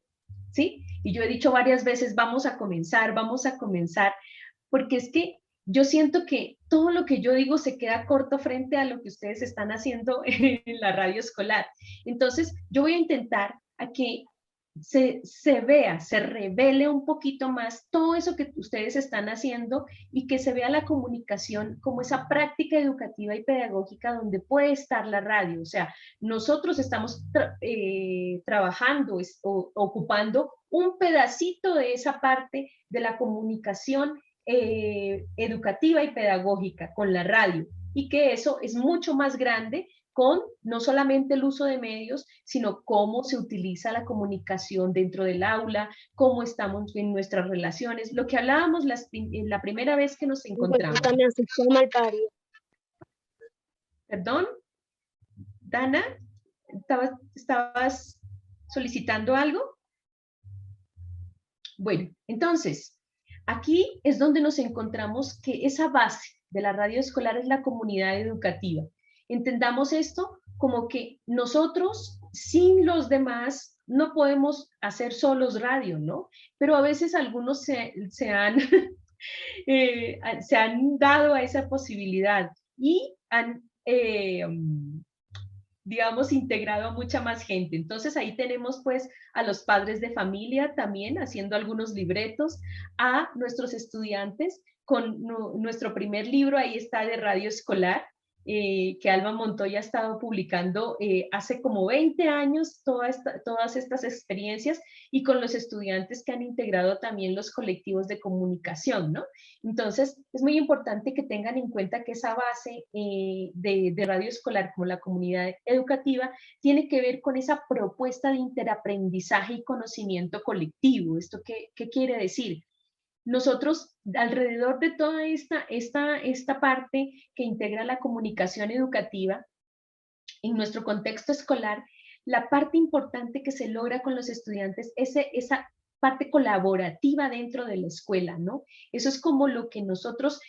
¿sí? Y yo he dicho varias veces, vamos a comenzar, porque es que yo siento que todo lo que yo digo se queda corto frente a lo que ustedes están haciendo en la radio escolar. Entonces, yo voy a intentar a que se vea, se revele un poquito más todo eso que ustedes están haciendo y que se vea la comunicación como esa práctica educativa y pedagógica donde puede estar la radio. O sea, nosotros estamos trabajando o ocupando un pedacito de esa parte de la comunicación educativa y pedagógica con la radio, y que eso es mucho más grande con no solamente el uso de medios, sino cómo se utiliza la comunicación dentro del aula, cómo estamos en nuestras relaciones, lo que hablábamos la primera vez que nos encontramos. Perdón, Dana, ¿estabas solicitando algo? Bueno, entonces, aquí es donde nos encontramos que esa base de la radio escolar es la comunidad educativa. Entendamos esto como que nosotros, sin los demás, no podemos hacer solos radio, ¿no? Pero a veces algunos se han dado a esa posibilidad y han, digamos, integrado a mucha más gente. Entonces ahí tenemos pues a los padres de familia también haciendo algunos libretos, a nuestros estudiantes con nuestro primer libro, ahí está, de radio escolar, que Alba Montoya ha estado publicando hace como 20 años todas estas experiencias, y con los estudiantes que han integrado también los colectivos de comunicación, ¿no? Entonces, es muy importante que tengan en cuenta que esa base de radio escolar como la comunidad educativa tiene que ver con esa propuesta de interaprendizaje y conocimiento colectivo. ¿Esto qué quiere decir? Nosotros, alrededor de toda esta parte que integra la comunicación educativa, en nuestro contexto escolar, la parte importante que se logra con los estudiantes es esa parte colaborativa dentro de la escuela, ¿no? Eso es como lo que nosotros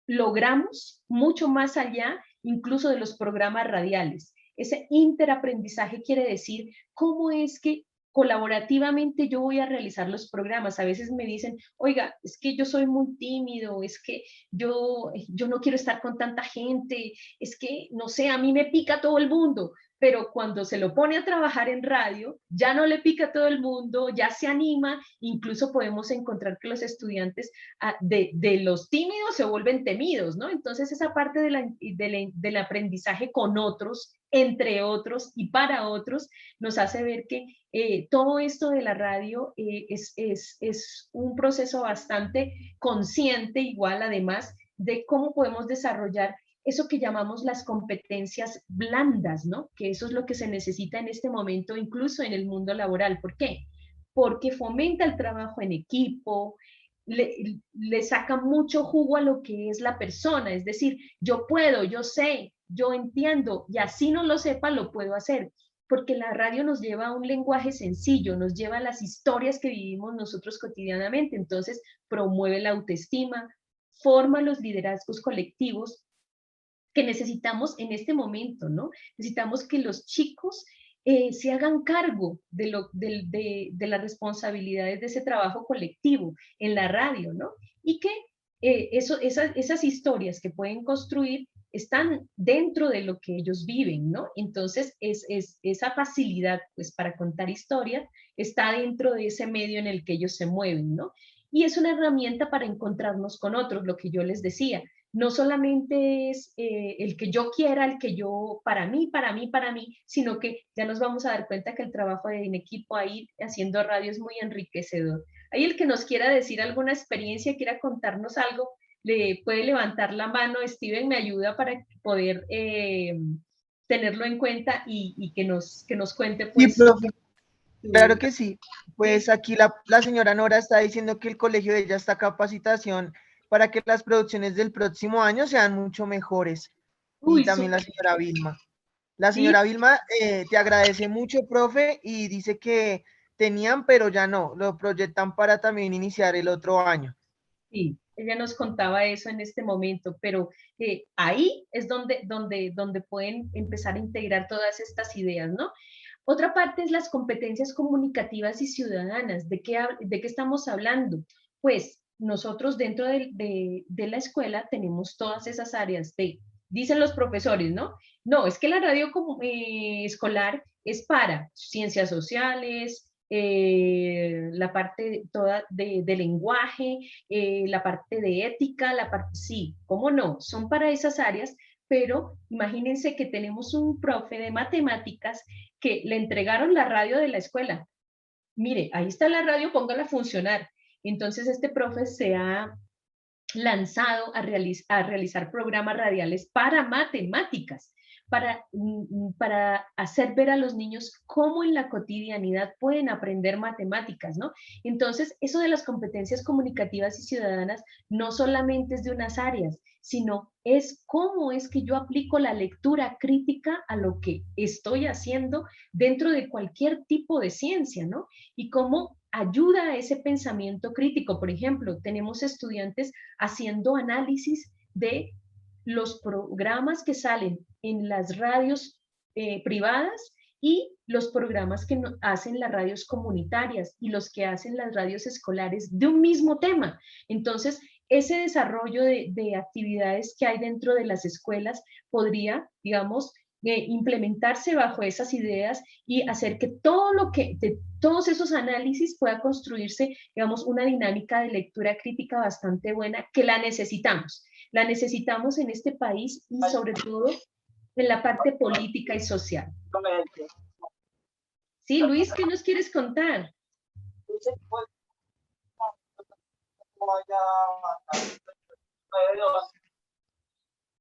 logramos mucho más allá, incluso de los programas radiales. Ese interaprendizaje quiere decir cómo es que colaborativamente yo voy a realizar los programas. A veces me dicen, oiga, es que yo soy muy tímido, es que yo no quiero estar con tanta gente, es que, no sé, a mí me pica todo el mundo. Pero cuando se lo pone a trabajar en radio, ya no le pica a todo el mundo, ya se anima, incluso podemos encontrar que los estudiantes de los tímidos se vuelven temidos, ¿no? Entonces esa parte del aprendizaje con otros, entre otros y para otros, nos hace ver que todo esto de la radio es un proceso bastante consciente, igual además, de cómo podemos desarrollar eso que llamamos las competencias blandas, ¿no? Que eso es lo que se necesita en este momento, incluso en el mundo laboral. ¿Por qué? Porque fomenta el trabajo en equipo, le saca mucho jugo a lo que es la persona, es decir, yo puedo, yo sé, yo entiendo, y así no lo sepa, lo puedo hacer, porque la radio nos lleva a un lenguaje sencillo, nos lleva a las historias que vivimos nosotros cotidianamente, entonces promueve la autoestima, forma los liderazgos colectivos que necesitamos en este momento, ¿no? Necesitamos que los chicos se hagan cargo de las responsabilidades de ese trabajo colectivo en la radio, ¿no? Y que esas historias que pueden construir están dentro de lo que ellos viven, ¿no? Entonces, esa facilidad, pues, para contar historias está dentro de ese medio en el que ellos se mueven, ¿no? Y es una herramienta para encontrarnos con otros, lo que yo les decía. No solamente es el que yo quiera, el que yo, para mí, sino que ya nos vamos a dar cuenta que el trabajo en equipo ahí haciendo radio es muy enriquecedor. Ahí el que nos quiera decir alguna experiencia, quiera contarnos algo, le puede levantar la mano. Steven me ayuda para poder tenerlo en cuenta y que nos cuente, pues. Sí, profe. Claro que sí. Pues aquí la señora Nora está diciendo que el colegio de ella está en capacitación para que las producciones del próximo año sean mucho mejores. Uy, y también la señora Vilma. La señora Vilma te agradece mucho, profe, y dice que tenían, pero ya no, lo proyectan para también iniciar el otro año. Sí, ella nos contaba eso en este momento, pero ahí es donde pueden empezar a integrar todas estas ideas, ¿no? Otra parte es las competencias comunicativas y ciudadanas. ¿De qué estamos hablando? Pues nosotros dentro de la escuela tenemos todas esas áreas dicen los profesores, ¿no? No, es que la radio escolar es para ciencias sociales, la parte toda de lenguaje, la parte de ética, sí, ¿cómo no? Son para esas áreas, pero imagínense que tenemos un profe de matemáticas que le entregaron la radio de la escuela. Mire, ahí está la radio, póngala a funcionar. Entonces este profe se ha lanzado a realizar programas radiales para matemáticas, para hacer ver a los niños cómo en la cotidianidad pueden aprender matemáticas, ¿no? Entonces, eso de las competencias comunicativas y ciudadanas no solamente es de unas áreas, sino es cómo es que yo aplico la lectura crítica a lo que estoy haciendo dentro de cualquier tipo de ciencia, ¿no? Y cómo ayuda a ese pensamiento crítico. Por ejemplo, tenemos estudiantes haciendo análisis de los programas que salen en las radios privadas y los programas que hacen las radios comunitarias y los que hacen las radios escolares de un mismo tema. Entonces, ese desarrollo de actividades que hay dentro de las escuelas podría, digamos, implementarse bajo esas ideas y hacer que de todos esos análisis pueda construirse, digamos, una dinámica de lectura crítica bastante buena que la necesitamos. La necesitamos en este país y sobre todo en la parte política y social. Sí, Luis, ¿qué nos quieres contar?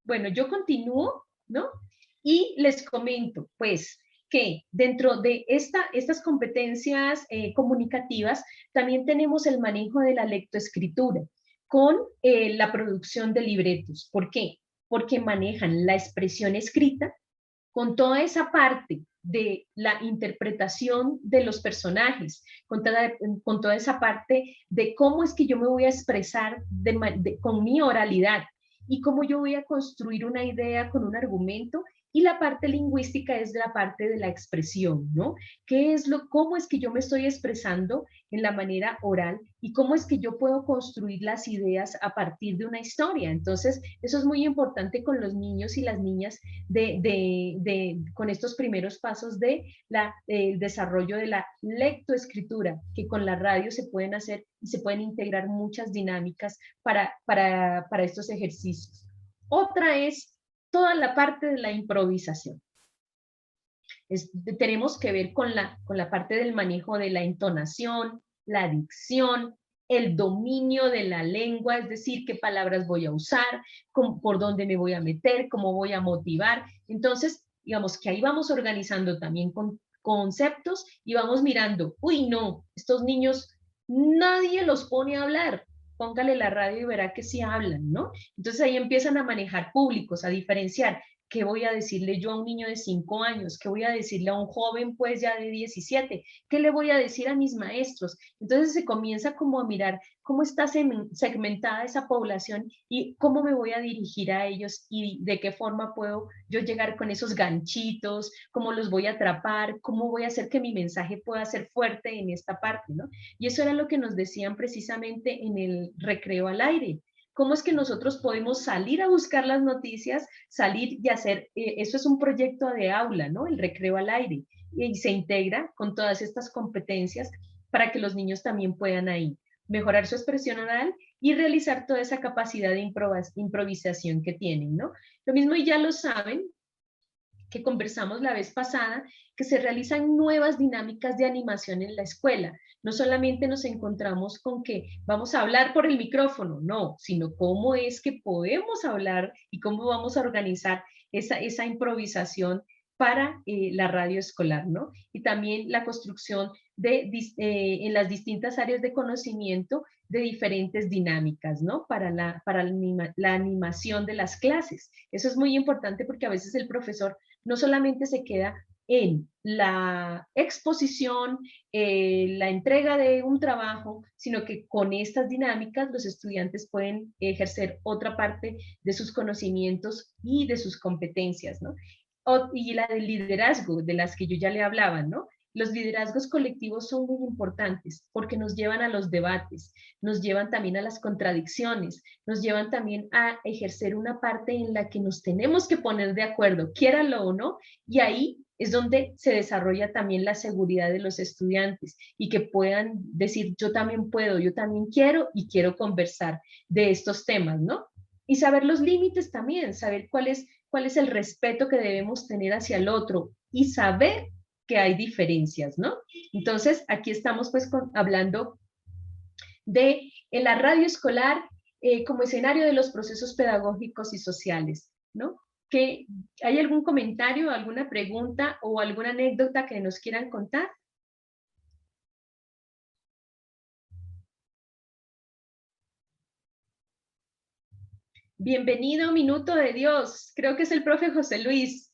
Bueno, yo continúo, ¿no? Y les comento, pues, que dentro de estas competencias comunicativas también tenemos el manejo de la lectoescritura con la producción de libretos. ¿Por qué? Porque manejan la expresión escrita con toda esa parte de la interpretación de los personajes, con toda esa parte de cómo es que yo me voy a expresar con mi oralidad y cómo yo voy a construir una idea con un argumento. Y la parte lingüística es la parte de la expresión, ¿no? ¿Cómo es que yo me estoy expresando en la manera oral y cómo es que yo puedo construir las ideas a partir de una historia? Entonces, eso es muy importante con los niños y las niñas con estos primeros pasos del desarrollo de la lectoescritura, que con la radio se pueden hacer y se pueden integrar muchas dinámicas para estos ejercicios. Otra es toda la parte de la improvisación. Tenemos que ver con la parte del manejo de la entonación, la dicción, el dominio de la lengua, es decir, qué palabras voy a usar, por dónde me voy a meter, cómo voy a motivar. Entonces, digamos que ahí vamos organizando también con conceptos y vamos mirando, uy, no, estos niños nadie los pone a hablar. Póngale la radio y verá que sí hablan, ¿no? Entonces ahí empiezan a manejar públicos, a diferenciar qué voy a decirle yo a un niño de 5 años, qué voy a decirle a un joven pues ya de 17, qué le voy a decir a mis maestros. Entonces se comienza como a mirar cómo está segmentada esa población y cómo me voy a dirigir a ellos y de qué forma puedo yo llegar con esos ganchitos, cómo los voy a atrapar, cómo voy a hacer que mi mensaje pueda ser fuerte en esta parte, ¿no? Y eso era lo que nos decían precisamente en el recreo al aire. ¿Cómo es que nosotros podemos salir a buscar las noticias, salir y hacer, eso es un proyecto de aula, ¿no? El recreo al aire, y se integra con todas estas competencias para que los niños también puedan ahí mejorar su expresión oral y realizar toda esa capacidad de improvisación que tienen, ¿no? Lo mismo y ya lo saben, que conversamos la vez pasada, que se realizan nuevas dinámicas de animación en la escuela. No solamente nos encontramos con que vamos a hablar por el micrófono, no, sino cómo es que podemos hablar y cómo vamos a organizar esa improvisación para la radio escolar, ¿no? Y también la construcción en las distintas áreas de conocimiento de diferentes dinámicas, ¿no? Para la animación de las clases. Eso es muy importante porque a veces el profesor no solamente se queda en la exposición, la entrega de un trabajo, sino que con estas dinámicas los estudiantes pueden ejercer otra parte de sus conocimientos y de sus competencias, ¿no? y la del liderazgo, de las que yo ya le hablaba, ¿no? Los liderazgos colectivos son muy importantes porque nos llevan a los debates, nos llevan también a las contradicciones, nos llevan también a ejercer una parte en la que nos tenemos que poner de acuerdo, quiéralo o no, y ahí es donde se desarrolla también la seguridad de los estudiantes y que puedan decir, yo también puedo, yo también quiero y quiero conversar de estos temas, ¿no? Y saber los límites también, saber cuál es el respeto que debemos tener hacia el otro y saber que hay diferencias, ¿no? Entonces, aquí estamos pues hablando de la radio escolar como escenario de los procesos pedagógicos y sociales, ¿no? ¿Hay algún comentario, alguna pregunta o alguna anécdota que nos quieran contar? Bienvenido, Minuto de Dios. Creo que es el profe José Luis.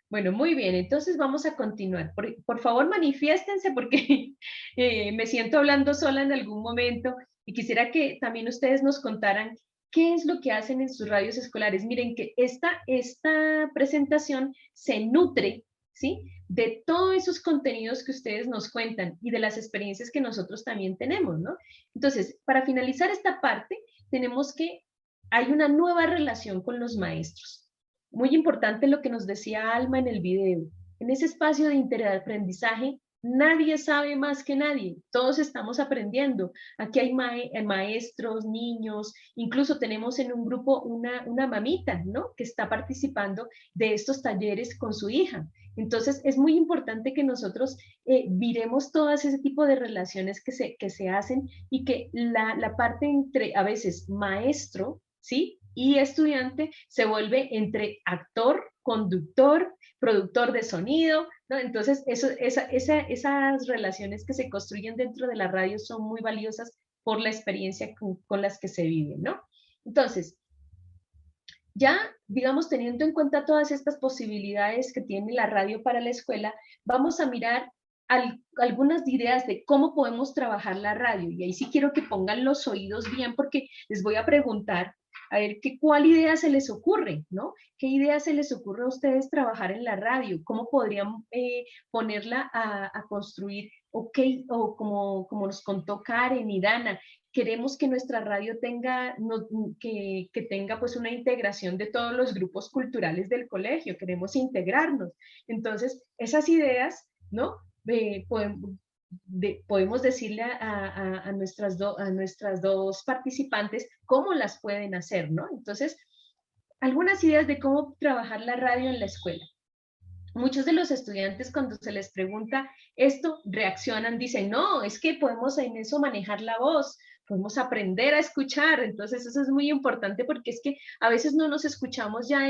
Bueno, muy bien, entonces vamos a continuar. Por favor, manifiéstense porque me siento hablando sola en algún momento y quisiera que también ustedes nos contaran qué es lo que hacen en sus radios escolares. Miren que esta presentación se nutre, ¿sí?, de todos esos contenidos que ustedes nos cuentan y de las experiencias que nosotros también tenemos, ¿no? Entonces, para finalizar esta parte, tenemos que hay una nueva relación con los maestros. Muy importante lo que nos decía Alma en el video. En ese espacio de interaprendizaje, nadie sabe más que nadie. Todos estamos aprendiendo. Aquí hay maestros, niños, incluso tenemos en un grupo una mamita, ¿no?, que está participando de estos talleres con su hija. Entonces, es muy importante que nosotros viremos todas ese tipo de relaciones que se hacen y que la parte entre, a veces, maestro, ¿sí?, y estudiante se vuelve entre actor, conductor, productor de sonido, ¿no? Entonces, esas relaciones que se construyen dentro de la radio son muy valiosas por la experiencia con las que se viven, ¿no? Entonces, ya, digamos, teniendo en cuenta todas estas posibilidades que tiene la radio para la escuela, vamos a mirar algunas ideas de cómo podemos trabajar la radio. Y ahí sí quiero que pongan los oídos bien porque les voy a preguntar a ver cuál idea se les ocurre, ¿no? ¿Qué idea se les ocurre a ustedes trabajar en la radio? ¿Cómo podrían ponerla a construir? O como nos contó Karen y Dana, queremos que nuestra radio tenga, que tenga pues una integración de todos los grupos culturales del colegio, queremos integrarnos. Entonces, esas ideas, ¿no? Podemos decirle a nuestras dos participantes cómo las pueden hacer, ¿no? Entonces, algunas ideas de cómo trabajar la radio en la escuela. Muchos de los estudiantes cuando se les pregunta esto, reaccionan, dicen, no, es que podemos en eso manejar la voz, podemos aprender a escuchar. Entonces eso es muy importante porque es que a veces no nos escuchamos ya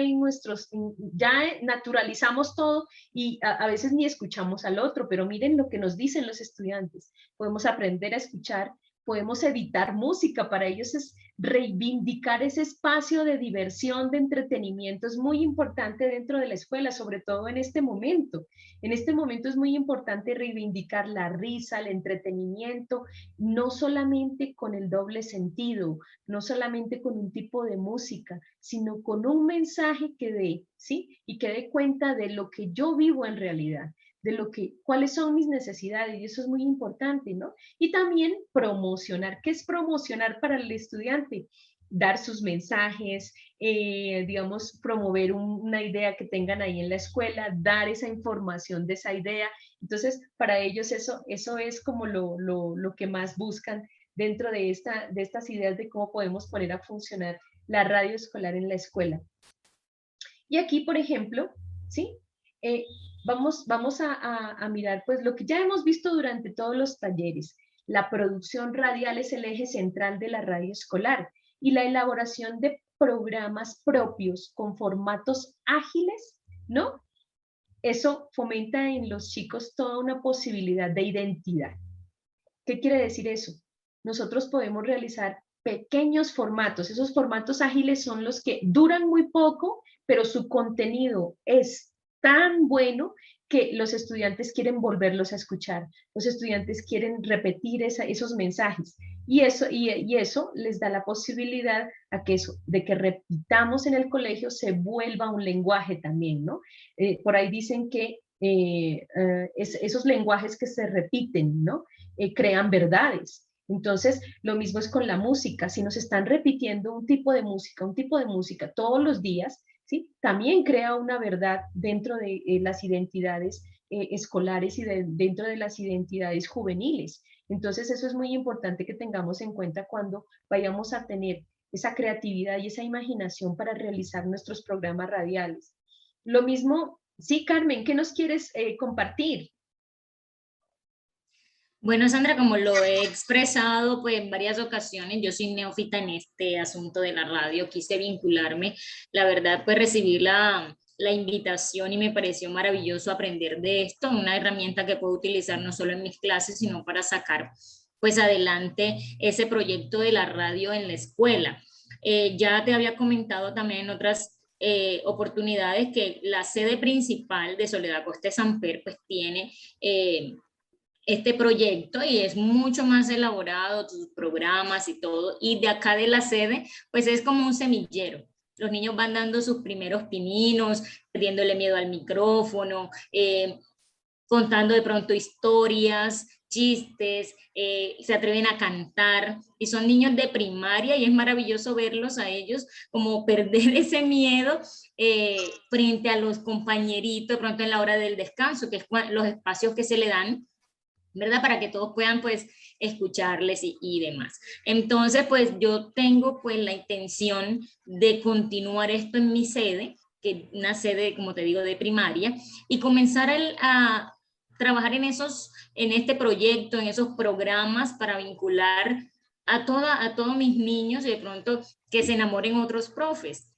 ya naturalizamos todo y a veces ni escuchamos al otro, pero miren lo que nos dicen los estudiantes, podemos aprender a escuchar, podemos editar música, para ellos es reivindicar ese espacio de diversión, de entretenimiento, es muy importante dentro de la escuela, sobre todo en este momento. En este momento es muy importante reivindicar la risa, el entretenimiento, no solamente con el doble sentido, no solamente con un tipo de música, sino con un mensaje que dé, ¿sí? Y que dé cuenta de lo que yo vivo en realidad, de cuáles son mis necesidades, y eso es muy importante, ¿no? Y también promocionar. ¿Qué es promocionar para el estudiante? Dar sus mensajes, digamos, promover una idea que tengan ahí en la escuela, dar esa información de esa idea. Entonces, para ellos eso es como lo que más buscan dentro de estas ideas de cómo podemos poner a funcionar la radio escolar en la escuela. Y aquí, por ejemplo, ¿sí? Vamos a mirar pues lo que ya hemos visto durante todos los talleres. La producción radial es el eje central de la radio escolar y la elaboración de programas propios con formatos ágiles, ¿no? Eso fomenta en los chicos toda una posibilidad de identidad. ¿Qué quiere decir eso? Nosotros podemos realizar pequeños formatos. Esos formatos ágiles son los que duran muy poco, pero su contenido es tan bueno que los estudiantes quieren volverlos a escuchar. Los estudiantes quieren repetir esos mensajes. Y eso les da la posibilidad a que de que repitamos en el colegio se vuelva un lenguaje también, ¿no? Por ahí dicen que esos lenguajes que se repiten, ¿no? Crean verdades. Entonces, lo mismo es con la música. Si nos están repitiendo un tipo de música todos los días, ¿sí? También crea una verdad dentro de las identidades escolares y dentro de las identidades juveniles. Entonces, eso es muy importante que tengamos en cuenta cuando vayamos a tener esa creatividad y esa imaginación para realizar nuestros programas radiales. Lo mismo, sí, Carmen, ¿qué nos quieres compartir? Bueno, Sandra, como lo he expresado pues, en varias ocasiones, yo soy neófita en este asunto de la radio, quise vincularme, la verdad, pues recibí la invitación y me pareció maravilloso aprender de esto, una herramienta que puedo utilizar no solo en mis clases, sino para sacar pues adelante ese proyecto de la radio en la escuela. Ya te había comentado también en otras oportunidades que la sede principal de Soledad Costa Samper pues tiene este proyecto y es mucho más elaborado, sus programas y todo, y de acá de la sede, pues es como un semillero. Los niños van dando sus primeros pininos, perdiéndole miedo al micrófono, contando de pronto historias, chistes, se atreven a cantar, y son niños de primaria y es maravilloso verlos a ellos como perder ese miedo frente a los compañeritos, de pronto en la hora del descanso, que es los espacios que se le dan, ¿verdad? Para que todos puedan pues escucharles y demás. Entonces pues yo tengo pues la intención de continuar esto en mi sede, que es una sede, como te digo, de primaria, y comenzar a trabajar en este proyecto, en esos programas para vincular a todos mis niños y de pronto que se enamoren otros profes.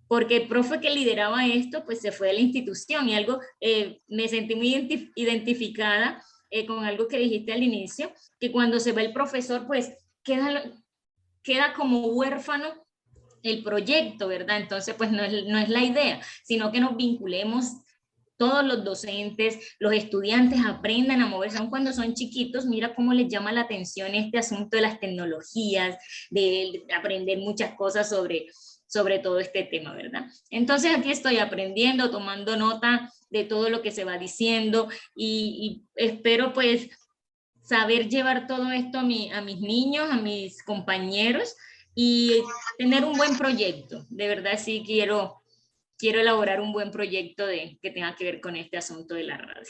Porque el profe que lideraba esto pues se fue de la institución y algo, me sentí muy identificada con algo que dijiste al inicio, que cuando se va el profesor, pues queda como huérfano el proyecto, ¿verdad? Entonces, pues no es la idea, sino que nos vinculemos todos los docentes, los estudiantes aprendan a moverse, aun cuando son chiquitos, mira cómo les llama la atención este asunto de las tecnologías, de aprender muchas cosas sobre todo este tema, ¿verdad? Entonces aquí estoy aprendiendo, tomando nota de todo lo que se va diciendo y espero pues saber llevar todo esto a mis niños, a mis compañeros y tener un buen proyecto. De verdad sí quiero elaborar un buen proyecto que tenga que ver con este asunto de la radio.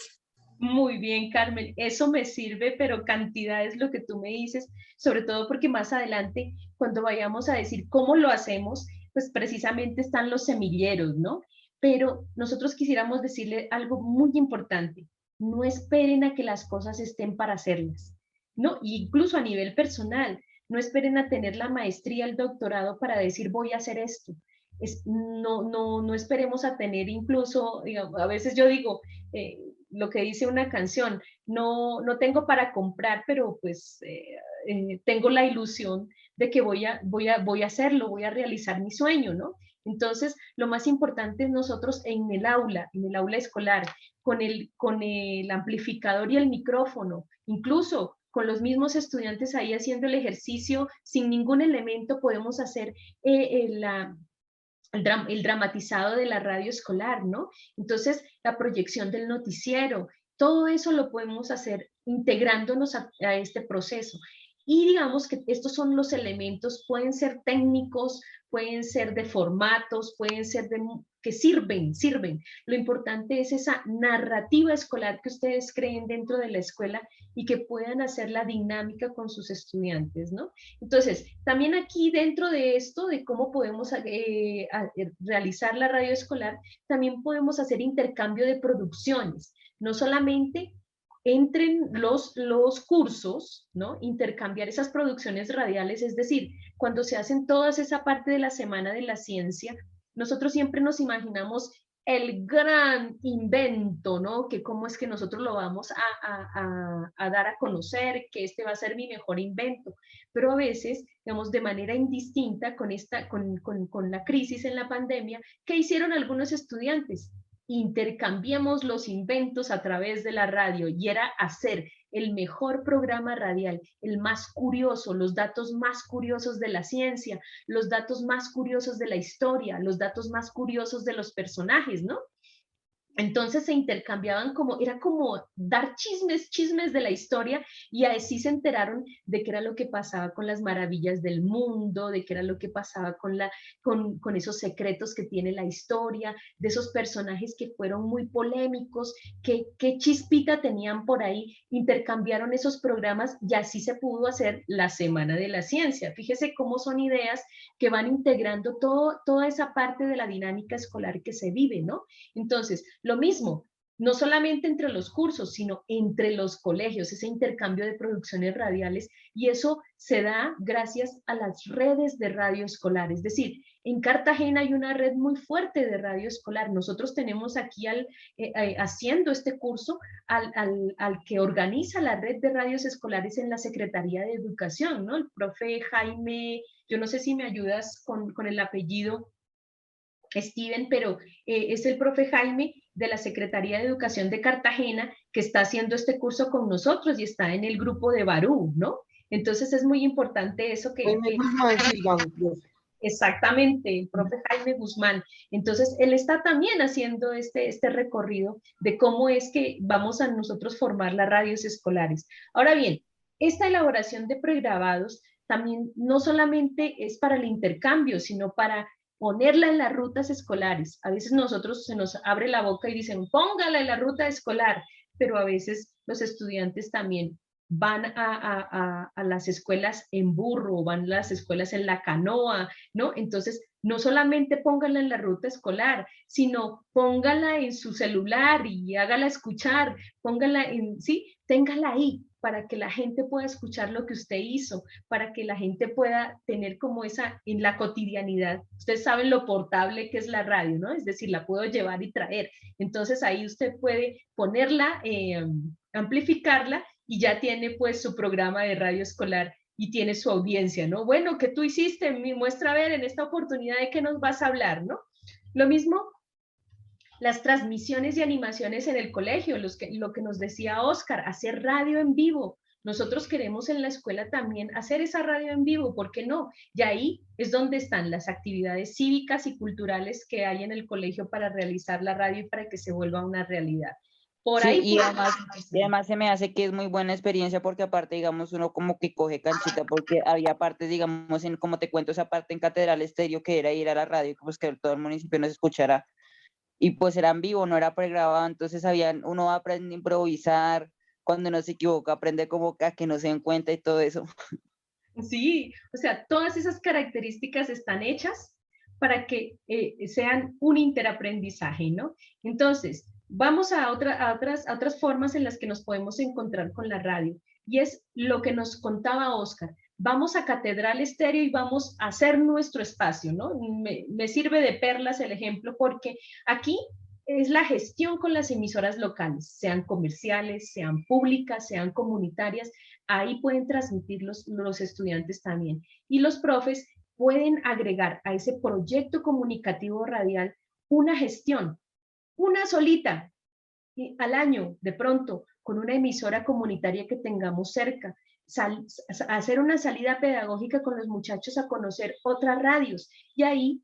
Muy bien, Carmen, eso me sirve, pero cantidad es lo que tú me dices, sobre todo porque más adelante, cuando vayamos a decir cómo lo hacemos, pues precisamente están los semilleros, ¿no? Pero nosotros quisiéramos decirle algo muy importante, no esperen a que las cosas estén para hacerlas, ¿no? Y incluso a nivel personal, no esperen a tener la maestría, el doctorado para decir voy a hacer esto. No esperemos a tener incluso, digamos, a veces yo digo, lo que dice una canción, no tengo para comprar, pero pues tengo la ilusión de que voy a hacerlo, voy a realizar mi sueño, ¿no? Entonces, lo más importante es nosotros en el aula escolar, con el amplificador y el micrófono, incluso con los mismos estudiantes ahí haciendo el ejercicio, sin ningún elemento podemos hacer el dramatizado de la radio escolar, ¿no? Entonces, la proyección del noticiero, todo eso lo podemos hacer integrándonos a este proceso. Y digamos que estos son los elementos, pueden ser técnicos, pueden ser de formatos, pueden ser que sirven. Lo importante es esa narrativa escolar que ustedes creen dentro de la escuela y que puedan hacer la dinámica con sus estudiantes, ¿no? Entonces, también aquí dentro de esto, de cómo podemos realizar la radio escolar, también podemos hacer intercambio de producciones, no solamente entren los cursos, ¿no? Intercambiar esas producciones radiales, es decir, cuando se hacen todas esa parte de la Semana de la Ciencia, nosotros siempre nos imaginamos el gran invento, ¿no? Que cómo es que nosotros lo vamos a dar a conocer, que este va a ser mi mejor invento. Pero a veces, digamos, de manera indistinta con la crisis en la pandemia, ¿qué hicieron algunos estudiantes? Intercambiamos los inventos a través de la radio y era hacer el mejor programa radial, el más curioso, los datos más curiosos de la ciencia, los datos más curiosos de la historia, los datos más curiosos de los personajes, ¿no? Entonces se intercambiaban como, era como dar chismes de la historia, y así se enteraron de qué era lo que pasaba con las maravillas del mundo, de qué era lo que pasaba con esos secretos que tiene la historia, de esos personajes que fueron muy polémicos, qué chispita tenían por ahí. Intercambiaron esos programas y así se pudo hacer la Semana de la Ciencia. Fíjese cómo son ideas que van integrando toda esa parte de la dinámica escolar que se vive, ¿no? Entonces, lo mismo, no solamente entre los cursos, sino entre los colegios, ese intercambio de producciones radiales, y eso se da gracias a las redes de radio escolar. Es decir, en Cartagena hay una red muy fuerte de radio escolar. Nosotros tenemos aquí haciendo este curso al que organiza la red de radios escolares en la Secretaría de Educación, ¿no? El profe Jaime, yo no sé si me ayudas con el apellido, Steven, pero es el profe Jaime de la Secretaría de Educación de Cartagena que está haciendo este curso con nosotros y está en el grupo de Barú, ¿no? Entonces es muy importante eso exactamente, el profe Jaime Guzmán. Entonces él está también haciendo este recorrido de cómo es que vamos a nosotros formar las radios escolares. Ahora bien, esta elaboración de pregrabados también no solamente es para el intercambio, sino para ponerla en las rutas escolares. A veces nosotros se nos abre la boca y dicen, póngala en la ruta escolar, pero a veces los estudiantes también van a las escuelas en burro, van a las escuelas en la canoa, ¿no? Entonces, no solamente póngala en la ruta escolar, sino póngala en su celular y hágala escuchar, póngala en, sí, téngala ahí, para que la gente pueda escuchar lo que usted hizo, para que la gente pueda tener como esa, en la cotidianidad. Ustedes saben lo portable que es la radio, ¿no? Es decir, la puedo llevar y traer. Entonces ahí usted puede ponerla, amplificarla, y ya tiene pues su programa de radio escolar y tiene su audiencia, ¿no? Bueno, ¿qué tú hiciste? Me muestra a ver en esta oportunidad de qué nos vas a hablar, ¿no? Lo mismo las transmisiones y animaciones en el colegio, lo que nos decía Oscar, hacer radio en vivo. Nosotros queremos en la escuela también hacer esa radio en vivo, ¿por qué no? Y ahí es donde están las actividades cívicas y culturales que hay en el colegio para realizar la radio y para que se vuelva una realidad. Por sí, ahí y además se me hace que es muy buena experiencia porque aparte, digamos, uno como que coge canchita porque había partes, digamos, como te cuento, esa parte en Catedral Estéreo que era ir a la radio, pues que todo el municipio nos escuchara, y pues era en vivo, no era pregrabado, entonces uno aprende a improvisar, cuando uno se equivoca aprende como a que no se den cuenta y todo eso. Sí, o sea, todas esas características están hechas para que sean un interaprendizaje, ¿no? Entonces, vamos a otras formas en las que nos podemos encontrar con la radio, y es lo que nos contaba Oscar. Vamos a Catedral Estéreo y vamos a hacer nuestro espacio, ¿no? Me sirve de perlas el ejemplo porque aquí es la gestión con las emisoras locales, sean comerciales, sean públicas, sean comunitarias. Ahí pueden transmitir los estudiantes también. Y los profes pueden agregar a ese proyecto comunicativo radial una gestión, una solita, al año, de pronto, con una emisora comunitaria que tengamos cerca, hacer una salida pedagógica con los muchachos a conocer otras radios, y ahí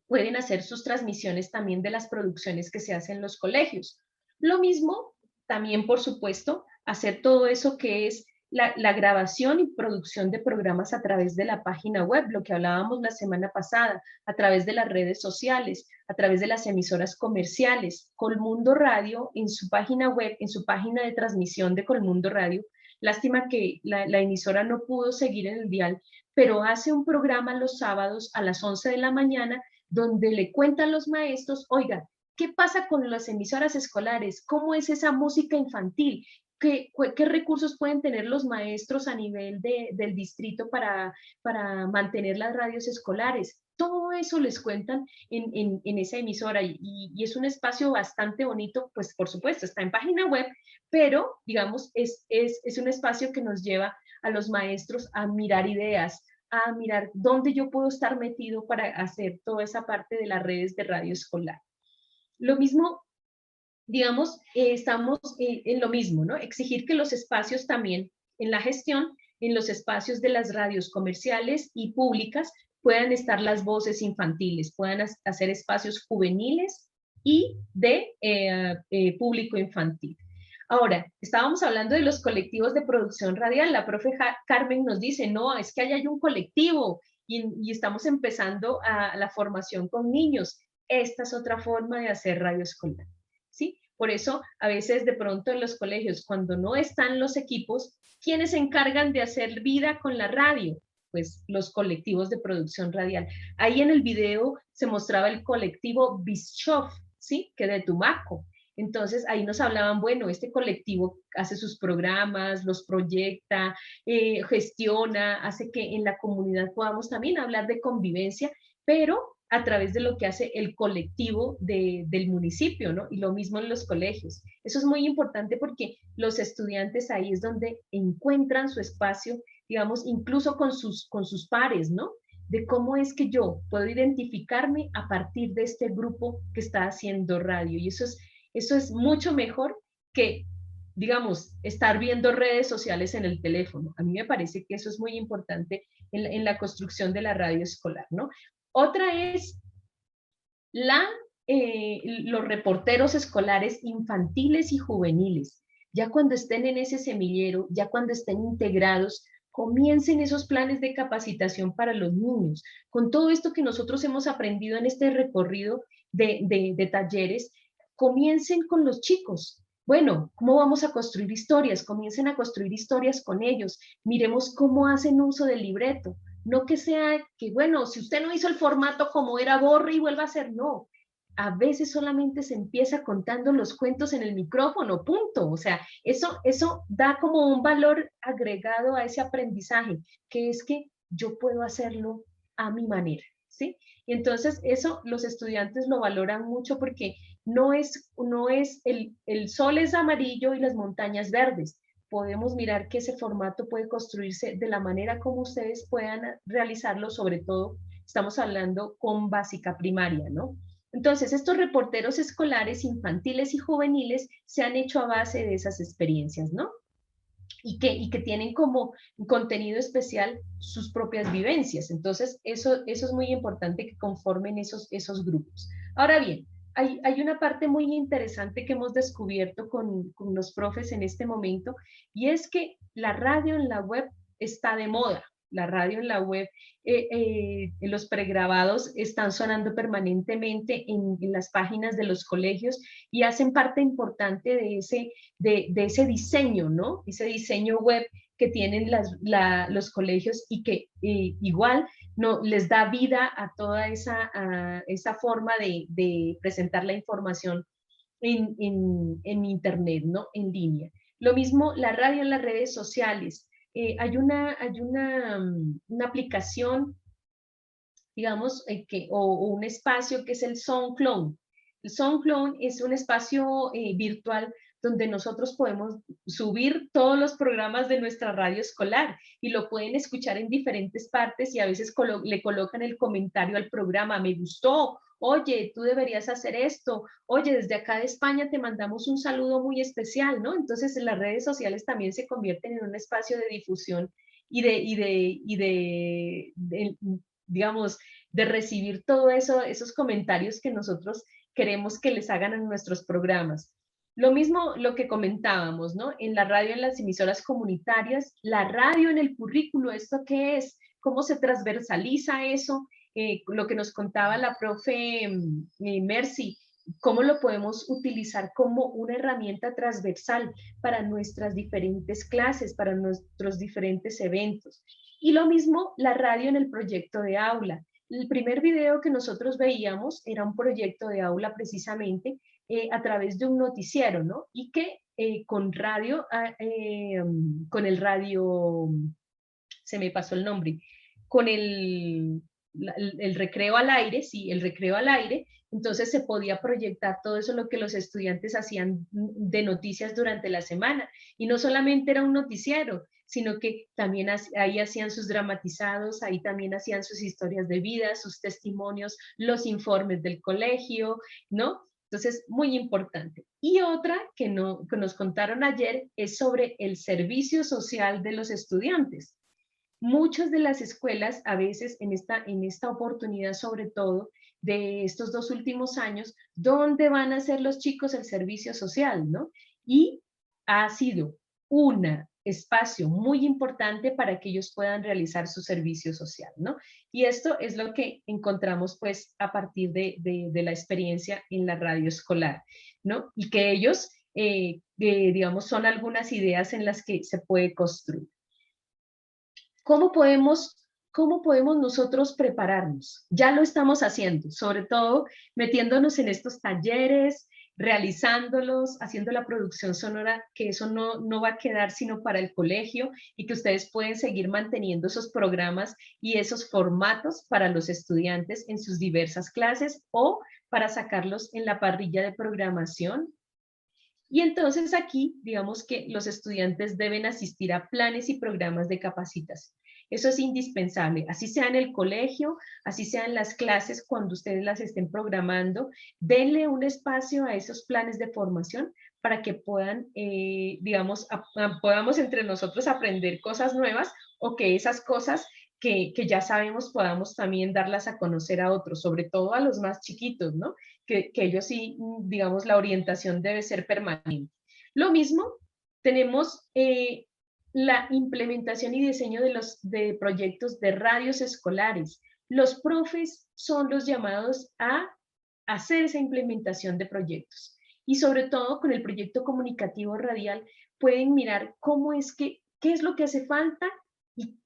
pueden hacer sus transmisiones también de las producciones que se hacen en los colegios. Lo mismo, también, por supuesto, hacer todo eso que es la grabación y producción de programas a través de la página web, lo que hablábamos la semana pasada, a través de las redes sociales, a través de las emisoras comerciales. Colmundo Radio, en su página web, en su página de transmisión de Colmundo Radio, lástima que la emisora no pudo seguir en el dial, pero hace un programa los sábados a las 11 de la mañana donde le cuentan los maestros, oiga, ¿qué pasa con las emisoras escolares? ¿Cómo es esa música infantil? ¿Qué recursos pueden tener los maestros a nivel del distrito para mantener las radios escolares? Todo eso les cuentan en esa emisora, y es un espacio bastante bonito, pues por supuesto está en página web, pero digamos es un espacio que nos lleva a los maestros a mirar ideas, a mirar dónde yo puedo estar metido para hacer toda esa parte de las redes de radio escolar. Lo mismo digamos, estamos en lo mismo, ¿no? Exigir que los espacios también en la gestión, en los espacios de las radios comerciales y públicas, puedan estar las voces infantiles, puedan hacer espacios juveniles y de público infantil. Ahora, estábamos hablando de los colectivos de producción radial. La profe Carmen nos dice, no, es que allá hay un colectivo y estamos empezando a la formación con niños. Esta es otra forma de hacer radio escolar, ¿sí? Por eso, a veces de pronto en los colegios, cuando no están los equipos, ¿quiénes se encargan de hacer vida con la radio? Pues los colectivos de producción radial. Ahí en el video se mostraba el colectivo Bischoff, ¿sí? Que de Tumaco. Entonces ahí nos hablaban, bueno, este colectivo hace sus programas, los proyecta, gestiona, hace que en la comunidad podamos también hablar de convivencia, pero a través de lo que hace el colectivo del municipio, ¿no? Y lo mismo en los colegios. Eso es muy importante porque los estudiantes ahí es donde encuentran su espacio, digamos, incluso con sus pares, ¿no? De cómo es que yo puedo identificarme a partir de este grupo que está haciendo radio. Y eso es mucho mejor que, digamos, estar viendo redes sociales en el teléfono. A mí me parece que eso es muy importante en la construcción de la radio escolar, ¿no? Otra es los reporteros escolares infantiles y juveniles. Ya cuando estén en ese semillero, ya cuando estén integrados, comiencen esos planes de capacitación para los niños. Con todo esto que nosotros hemos aprendido en este recorrido de talleres, comiencen con los chicos. Bueno, ¿cómo vamos a construir historias? Comiencen a construir historias con ellos. Miremos cómo hacen uso del libreto. No que sea que, bueno, si usted no hizo el formato como era, borre y vuelva a hacer. No, a veces solamente se empieza contando los cuentos en el micrófono, punto. O sea, eso da como un valor agregado a ese aprendizaje, que es que yo puedo hacerlo a mi manera, ¿sí? Y entonces eso los estudiantes lo valoran mucho porque no es el sol es amarillo y las montañas verdes. Podemos mirar que ese formato puede construirse de la manera como ustedes puedan realizarlo, sobre todo estamos hablando con básica primaria, ¿no? Entonces, estos reporteros escolares infantiles y juveniles se han hecho a base de esas experiencias, ¿no? Y que tienen como contenido especial sus propias vivencias. Entonces, eso es muy importante que conformen esos grupos. Ahora bien, hay una parte muy interesante que hemos descubierto con los profes en este momento, y es que la radio en la web está de moda. La radio en la web, los pregrabados están sonando permanentemente en las páginas de los colegios y hacen parte importante de ese diseño, ¿no? Ese diseño web que tienen los colegios y que igual no, les da vida a toda esa forma de presentar la información en Internet, ¿no? En línea. Lo mismo la radio en las redes sociales. Hay una aplicación, digamos, o un espacio que es el SoundCloud. El SoundCloud es un espacio virtual donde nosotros podemos subir todos los programas de nuestra radio escolar y lo pueden escuchar en diferentes partes y a veces le colocan el comentario al programa, me gustó, oye, tú deberías hacer esto, oye, desde acá de España te mandamos un saludo muy especial, ¿no? Entonces las redes sociales también se convierten en un espacio de difusión y digamos, de recibir todo eso, esos comentarios que nosotros queremos que les hagan en nuestros programas. Lo mismo lo que comentábamos, ¿no? En la radio, en las emisoras comunitarias, la radio en el currículo, ¿esto qué es? ¿Cómo se transversaliza eso? Lo que nos contaba la profe Mercy, ¿cómo lo podemos utilizar como una herramienta transversal para nuestras diferentes clases, para nuestros diferentes eventos? Y lo mismo la radio en el proyecto de aula. El primer video que nosotros veíamos era un proyecto de aula precisamente a través de un noticiero, ¿no? Y que con el radio, se me pasó el nombre, con el recreo al aire, sí, el recreo al aire, entonces se podía proyectar todo eso lo que los estudiantes hacían de noticias durante la semana. Y no solamente era un noticiero, sino que también ahí hacían sus dramatizados, ahí también hacían sus historias de vida, sus testimonios, los informes del colegio, ¿no? Entonces, muy importante. Y otra que nos contaron ayer es sobre el servicio social de los estudiantes. Muchas de las escuelas, a veces en esta oportunidad sobre todo, de estos 2 últimos años, ¿dónde van a hacer los chicos el servicio social, no? Y ha sido un espacio muy importante para que ellos puedan realizar su servicio social, ¿no? Y esto es lo que encontramos pues a partir de la experiencia en la radio escolar, ¿no? Y que ellos, digamos, son algunas ideas en las que se puede construir. ¿Cómo podemos nosotros prepararnos? Ya lo estamos haciendo, sobre todo metiéndonos en estos talleres, realizándolos, haciendo la producción sonora, que eso no va a quedar sino para el colegio y que ustedes pueden seguir manteniendo esos programas y esos formatos para los estudiantes en sus diversas clases o para sacarlos en la parrilla de programación. Y entonces aquí, digamos que los estudiantes deben asistir a planes y programas de capacitación. Eso es indispensable, así sea en el colegio, así sea en las clases, cuando ustedes las estén programando, denle un espacio a esos planes de formación para que puedan, digamos, podamos entre nosotros aprender cosas nuevas o que esas cosas que ya sabemos podamos también darlas a conocer a otros, sobre todo a los más chiquitos, ¿no? Que ellos sí, digamos, la orientación debe ser permanente. Lo mismo, tenemos la implementación y diseño de proyectos de radios escolares. Los profes son los llamados a hacer esa implementación de proyectos. Y sobre todo con el proyecto comunicativo radial pueden mirar qué es lo que hace falta y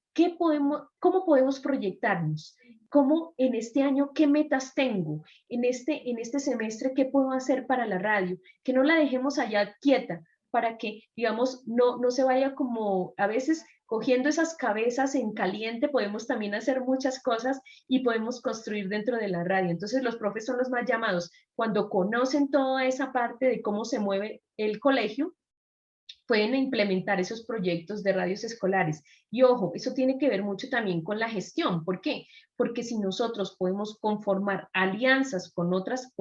cómo podemos proyectarnos. ¿Cómo en este año, qué metas tengo? En este semestre, ¿qué puedo hacer para la radio? Que no la dejemos allá quieta, para que, digamos, no se vaya como a veces cogiendo esas cabezas en caliente, podemos también hacer muchas cosas y podemos construir dentro de la radio. Entonces los profes son los más llamados. Cuando conocen toda esa parte de cómo se mueve el colegio, pueden implementar esos proyectos de radios escolares. Y ojo, eso tiene que ver mucho también con la gestión. ¿Por qué? Porque si nosotros podemos conformar alianzas con otras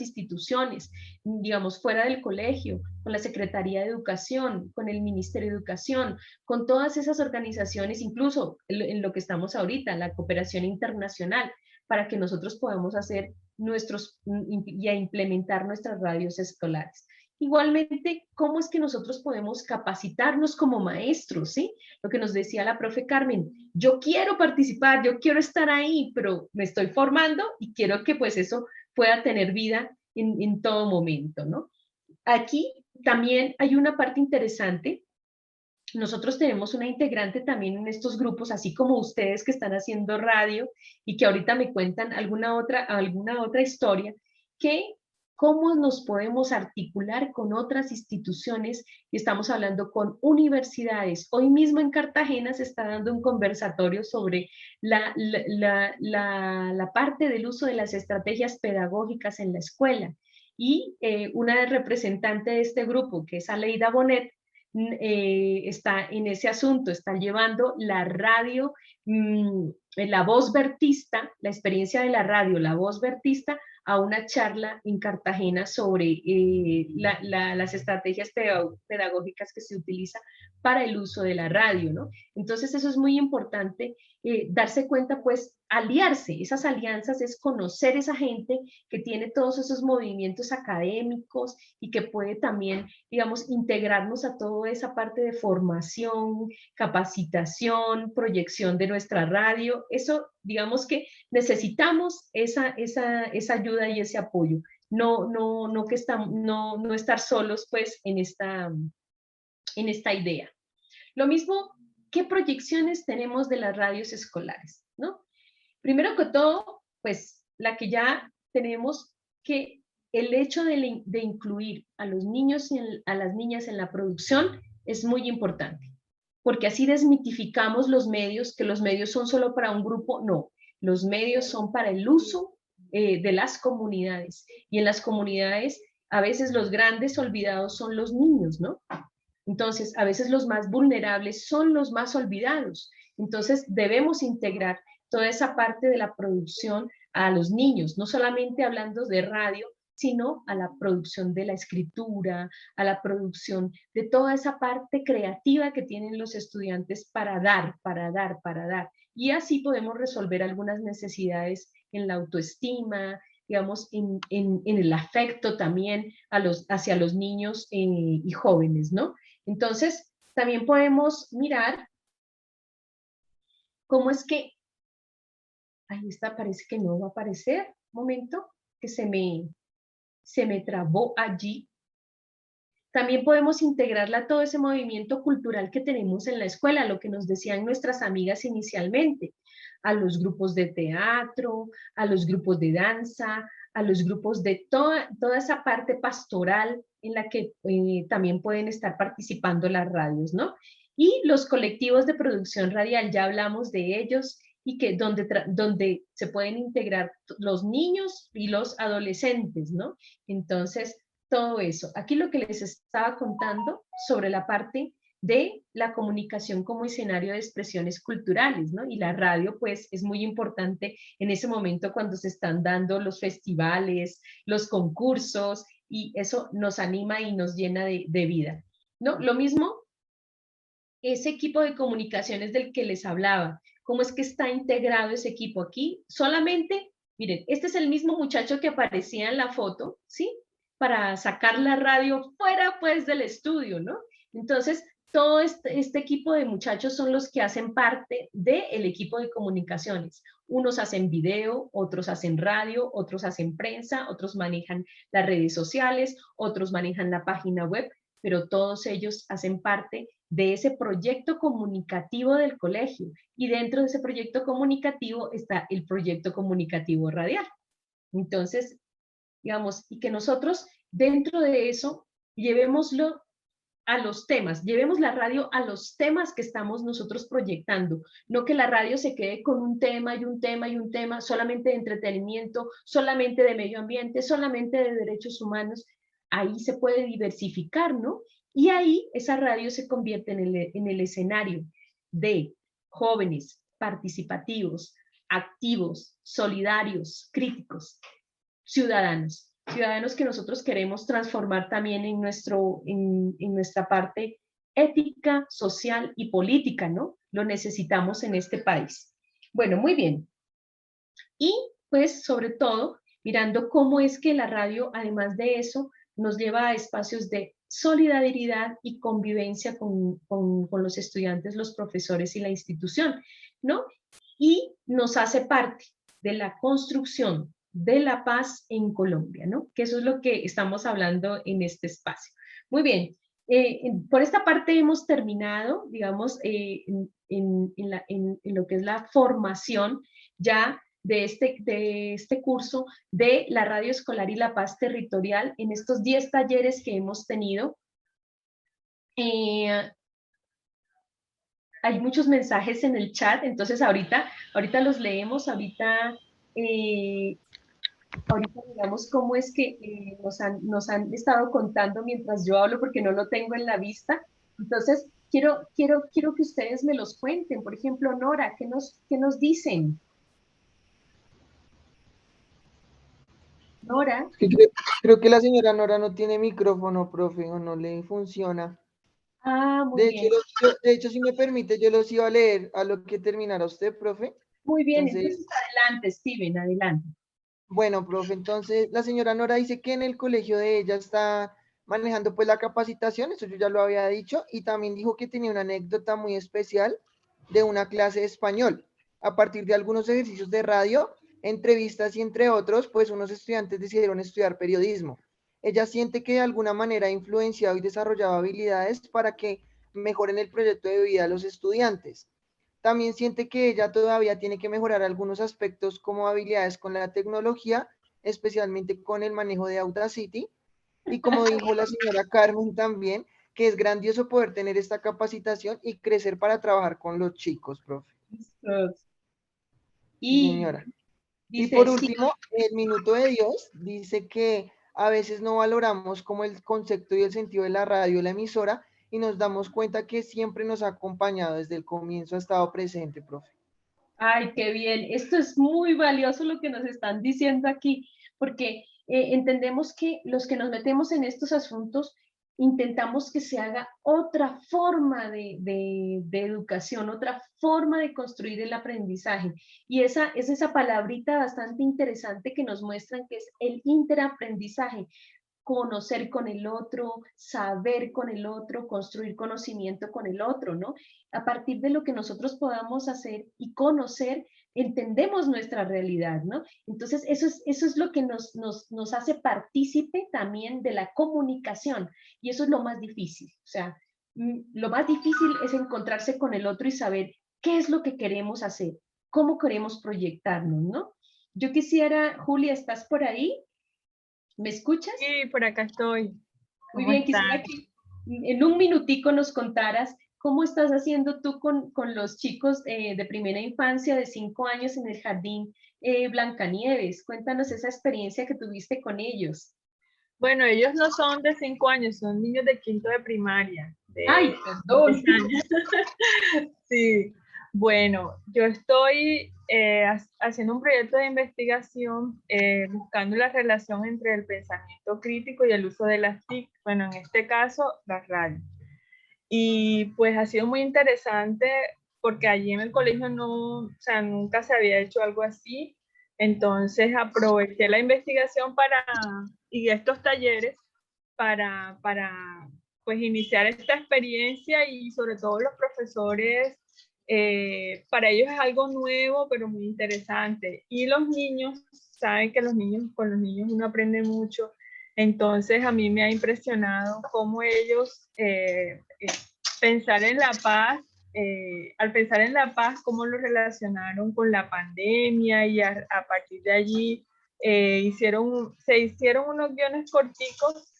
instituciones, digamos, fuera del colegio, con la Secretaría de Educación, con el Ministerio de Educación, con todas esas organizaciones, incluso en lo que estamos ahorita, la cooperación internacional, para que nosotros podamos hacer y a implementar nuestras radios escolares. Igualmente, ¿cómo es que nosotros podemos capacitarnos como maestros? ¿Sí? Lo que nos decía la profe Carmen, yo quiero participar, yo quiero estar ahí, pero me estoy formando y quiero que pues eso pueda tener vida en todo momento, ¿no? Aquí también hay una parte interesante. Nosotros tenemos una integrante también en estos grupos, así como ustedes que están haciendo radio y que ahorita me cuentan alguna otra historia, que cómo nos podemos articular con otras instituciones, y estamos hablando con universidades. Hoy mismo en Cartagena se está dando un conversatorio sobre la parte del uso de las estrategias pedagógicas en la escuela. Y una representante de este grupo, que es Aleida Bonet, está en ese asunto, está llevando la radio, la voz vertista, la experiencia de la radio, la voz vertista, a una charla en Cartagena sobre las estrategias pedagógicas que se utilizan para el uso de la radio, ¿no? Entonces eso es muy importante, darse cuenta, pues, aliarse. Esas alianzas es conocer esa gente que tiene todos esos movimientos académicos y que puede también, digamos, integrarnos a toda esa parte de formación, capacitación, proyección de nuestra radio. Eso, digamos que necesitamos esa ayuda y ese apoyo. No estar solos, pues, en esta idea. Lo mismo, ¿qué proyecciones tenemos de las radios escolares, ¿no? Primero que todo, pues, la que ya tenemos, que el hecho de incluir a los niños y a las niñas en la producción es muy importante, porque así desmitificamos los medios, que los medios son solo para un grupo. No, los medios son para el uso de las comunidades, y en las comunidades a veces los grandes olvidados son los niños, ¿no? Entonces, a veces los más vulnerables son los más olvidados. Entonces, debemos integrar toda esa parte de la producción a los niños, no solamente hablando de radio, sino a la producción de la escritura, a la producción de toda esa parte creativa que tienen los estudiantes para dar, para dar, para dar. Y así podemos resolver algunas necesidades en la autoestima, digamos, en el afecto también hacia los niños y jóvenes, ¿no? Entonces, también podemos mirar cómo es que, ahí está, parece que no va a aparecer, un momento, que se me trabó allí. También podemos integrarla a todo ese movimiento cultural que tenemos en la escuela, lo que nos decían nuestras amigas inicialmente, a los grupos de teatro, a los grupos de danza, a los grupos de toda esa parte pastoral en la que también pueden estar participando las radios, ¿no? Y los colectivos de producción radial, ya hablamos de ellos, y que donde se pueden integrar los niños y los adolescentes, ¿no? Entonces, todo eso. Aquí lo que les estaba contando sobre la parte de la comunicación como escenario de expresiones culturales, ¿no? Y la radio, pues, es muy importante en ese momento cuando se están dando los festivales, los concursos, y eso nos anima y nos llena de vida, ¿no? Lo mismo, ese equipo de comunicaciones del que les hablaba, ¿cómo es que está integrado ese equipo aquí? Solamente, miren, este es el mismo muchacho que aparecía en la foto, ¿sí? Para sacar la radio fuera, pues, del estudio, ¿no? Entonces, todo este equipo de muchachos son los que hacen parte del equipo de comunicaciones. Unos hacen video, otros hacen radio, otros hacen prensa, otros manejan las redes sociales, otros manejan la página web, pero todos ellos hacen parte de ese proyecto comunicativo del colegio, y dentro de ese proyecto comunicativo está el proyecto comunicativo radial. Entonces, digamos, y que nosotros dentro de eso llevémoslo a los temas, llevemos la radio a los temas que estamos nosotros proyectando, no que la radio se quede con un tema y un tema y un tema, solamente de entretenimiento, solamente de medio ambiente, solamente de derechos humanos. Ahí se puede diversificar, ¿no? Y ahí esa radio se convierte en el escenario de jóvenes participativos, activos, solidarios, críticos, ciudadanos que nosotros queremos transformar también en nuestra parte ética, social y política, ¿no? Lo necesitamos en este país. Bueno, muy bien. Y pues sobre todo, mirando cómo es que la radio, además de eso, nos lleva a espacios de solidaridad y convivencia con los estudiantes, los profesores y la institución, ¿no? Y nos hace parte de la construcción de la paz en Colombia, ¿no? Que eso es lo que estamos hablando en este espacio. Muy bien, por esta parte hemos terminado, digamos, en lo que es la formación ya de este curso de la radio escolar y la paz territorial en estos 10 talleres que hemos tenido. Hay muchos mensajes en el chat, entonces ahorita los leemos, ahorita digamos cómo es que nos han estado contando mientras yo hablo, porque no lo tengo en la vista. Entonces, quiero que ustedes me los cuenten. Por ejemplo, Nora, ¿qué nos dicen? Nora. Creo que la señora Nora no tiene micrófono, profe, o no le funciona. Ah, muy bien. De hecho, si me permite, yo los iba a leer a lo que terminara usted, profe. Muy bien, entonces adelante, Steven, adelante. Bueno, profe, entonces la señora Nora dice que en el colegio de ella está manejando pues la capacitación, eso yo ya lo había dicho, y también dijo que tenía una anécdota muy especial de una clase de español. A partir de algunos ejercicios de radio, entrevistas y entre otros, pues unos estudiantes decidieron estudiar periodismo. Ella siente que de alguna manera ha influenciado y desarrollado habilidades para que mejoren el proyecto de vida de los estudiantes. También siente que ella todavía tiene que mejorar algunos aspectos como habilidades con la tecnología, especialmente con el manejo de Audacity. Y como dijo la señora Carmen también, que es grandioso poder tener esta capacitación y crecer para trabajar con los chicos, profe. Y, señora. Dice, y por último, el Minuto de Dios dice que a veces no valoramos como el concepto y el sentido de la radio, la emisora, y nos damos cuenta que siempre nos ha acompañado desde el comienzo, ha estado presente, profe. Ay, qué bien. Esto es muy valioso lo que nos están diciendo aquí, porque entendemos que los que nos metemos en estos asuntos intentamos que se haga otra forma de educación, otra forma de construir el aprendizaje. Y esa es esa palabrita bastante interesante que nos muestran que es el interaprendizaje. Conocer con el otro, saber con el otro, construir conocimiento con el otro, ¿no? A partir de lo que nosotros podamos hacer y conocer, entendemos nuestra realidad, ¿no? Entonces, eso es lo que nos hace partícipe también de la comunicación, y eso es lo más difícil. O sea, lo más difícil es encontrarse con el otro y saber qué es lo que queremos hacer, cómo queremos proyectarnos, ¿no? Yo quisiera, Julia, ¿estás por ahí? ¿Me escuchas? Sí, por acá estoy. Muy bien, quisiera que en un minutico nos contaras cómo estás haciendo tú con los chicos de primera infancia de 5 años en el jardín Blancanieves. Cuéntanos esa experiencia que tuviste con ellos. Bueno, ellos no son de 5 años, son niños de quinto de primaria. ¡Ay, perdón! 10 años. Sí, bueno, yo estoy haciendo un proyecto de investigación buscando la relación entre el pensamiento crítico y el uso de las TIC, bueno, en este caso, las radios. Y pues ha sido muy interesante porque allí en el colegio no, o sea, nunca se había hecho algo así. Entonces aproveché la investigación y estos talleres para pues iniciar esta experiencia, y sobre todo los profesores, para ellos es algo nuevo pero muy interesante, y los niños saben que con los niños uno aprende mucho. Entonces a mí me ha impresionado cómo ellos pensar en la paz, al pensar en la paz, cómo lo relacionaron con la pandemia, y a partir de allí se hicieron unos guiones corticos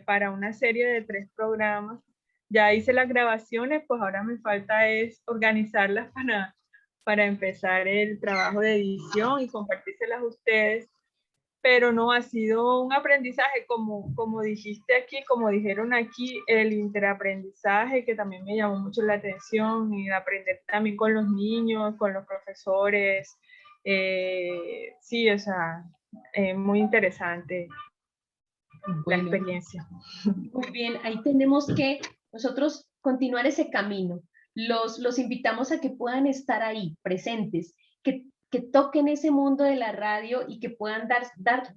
para una serie de 3 programas. Ya hice las grabaciones, pues ahora me falta es organizarlas para empezar el trabajo de edición y compartírselas a ustedes. Pero no, ha sido un aprendizaje, como dijiste aquí, como dijeron aquí, el interaprendizaje, que también me llamó mucho la atención, y aprender también con los niños, con los profesores. Sí, o sea, muy interesante la experiencia. Muy bien, ahí tenemos que nosotros continuar ese camino. Los invitamos a que puedan estar ahí, presentes, que toquen ese mundo de la radio y que puedan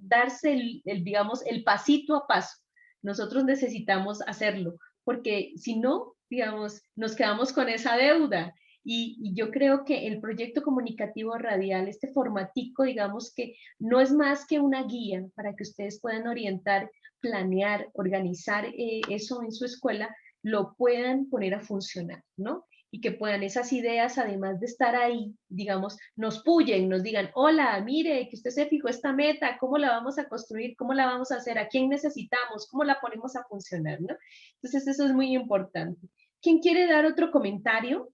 darse digamos, el pasito a paso. Nosotros necesitamos hacerlo, porque si no, digamos, nos quedamos con esa deuda. Y yo creo que el proyecto comunicativo radial, este formatico, digamos que no es más que una guía para que ustedes puedan orientar, planear, organizar eso en su escuela, lo puedan poner a funcionar, ¿no? Y que puedan esas ideas, además de estar ahí, digamos, nos puyen, nos digan, hola, mire, que usted se fijó esta meta, ¿cómo la vamos a construir? ¿Cómo la vamos a hacer? ¿A quién necesitamos? ¿Cómo la ponemos a funcionar? ¿No? Entonces, eso es muy importante. ¿Quién quiere dar otro comentario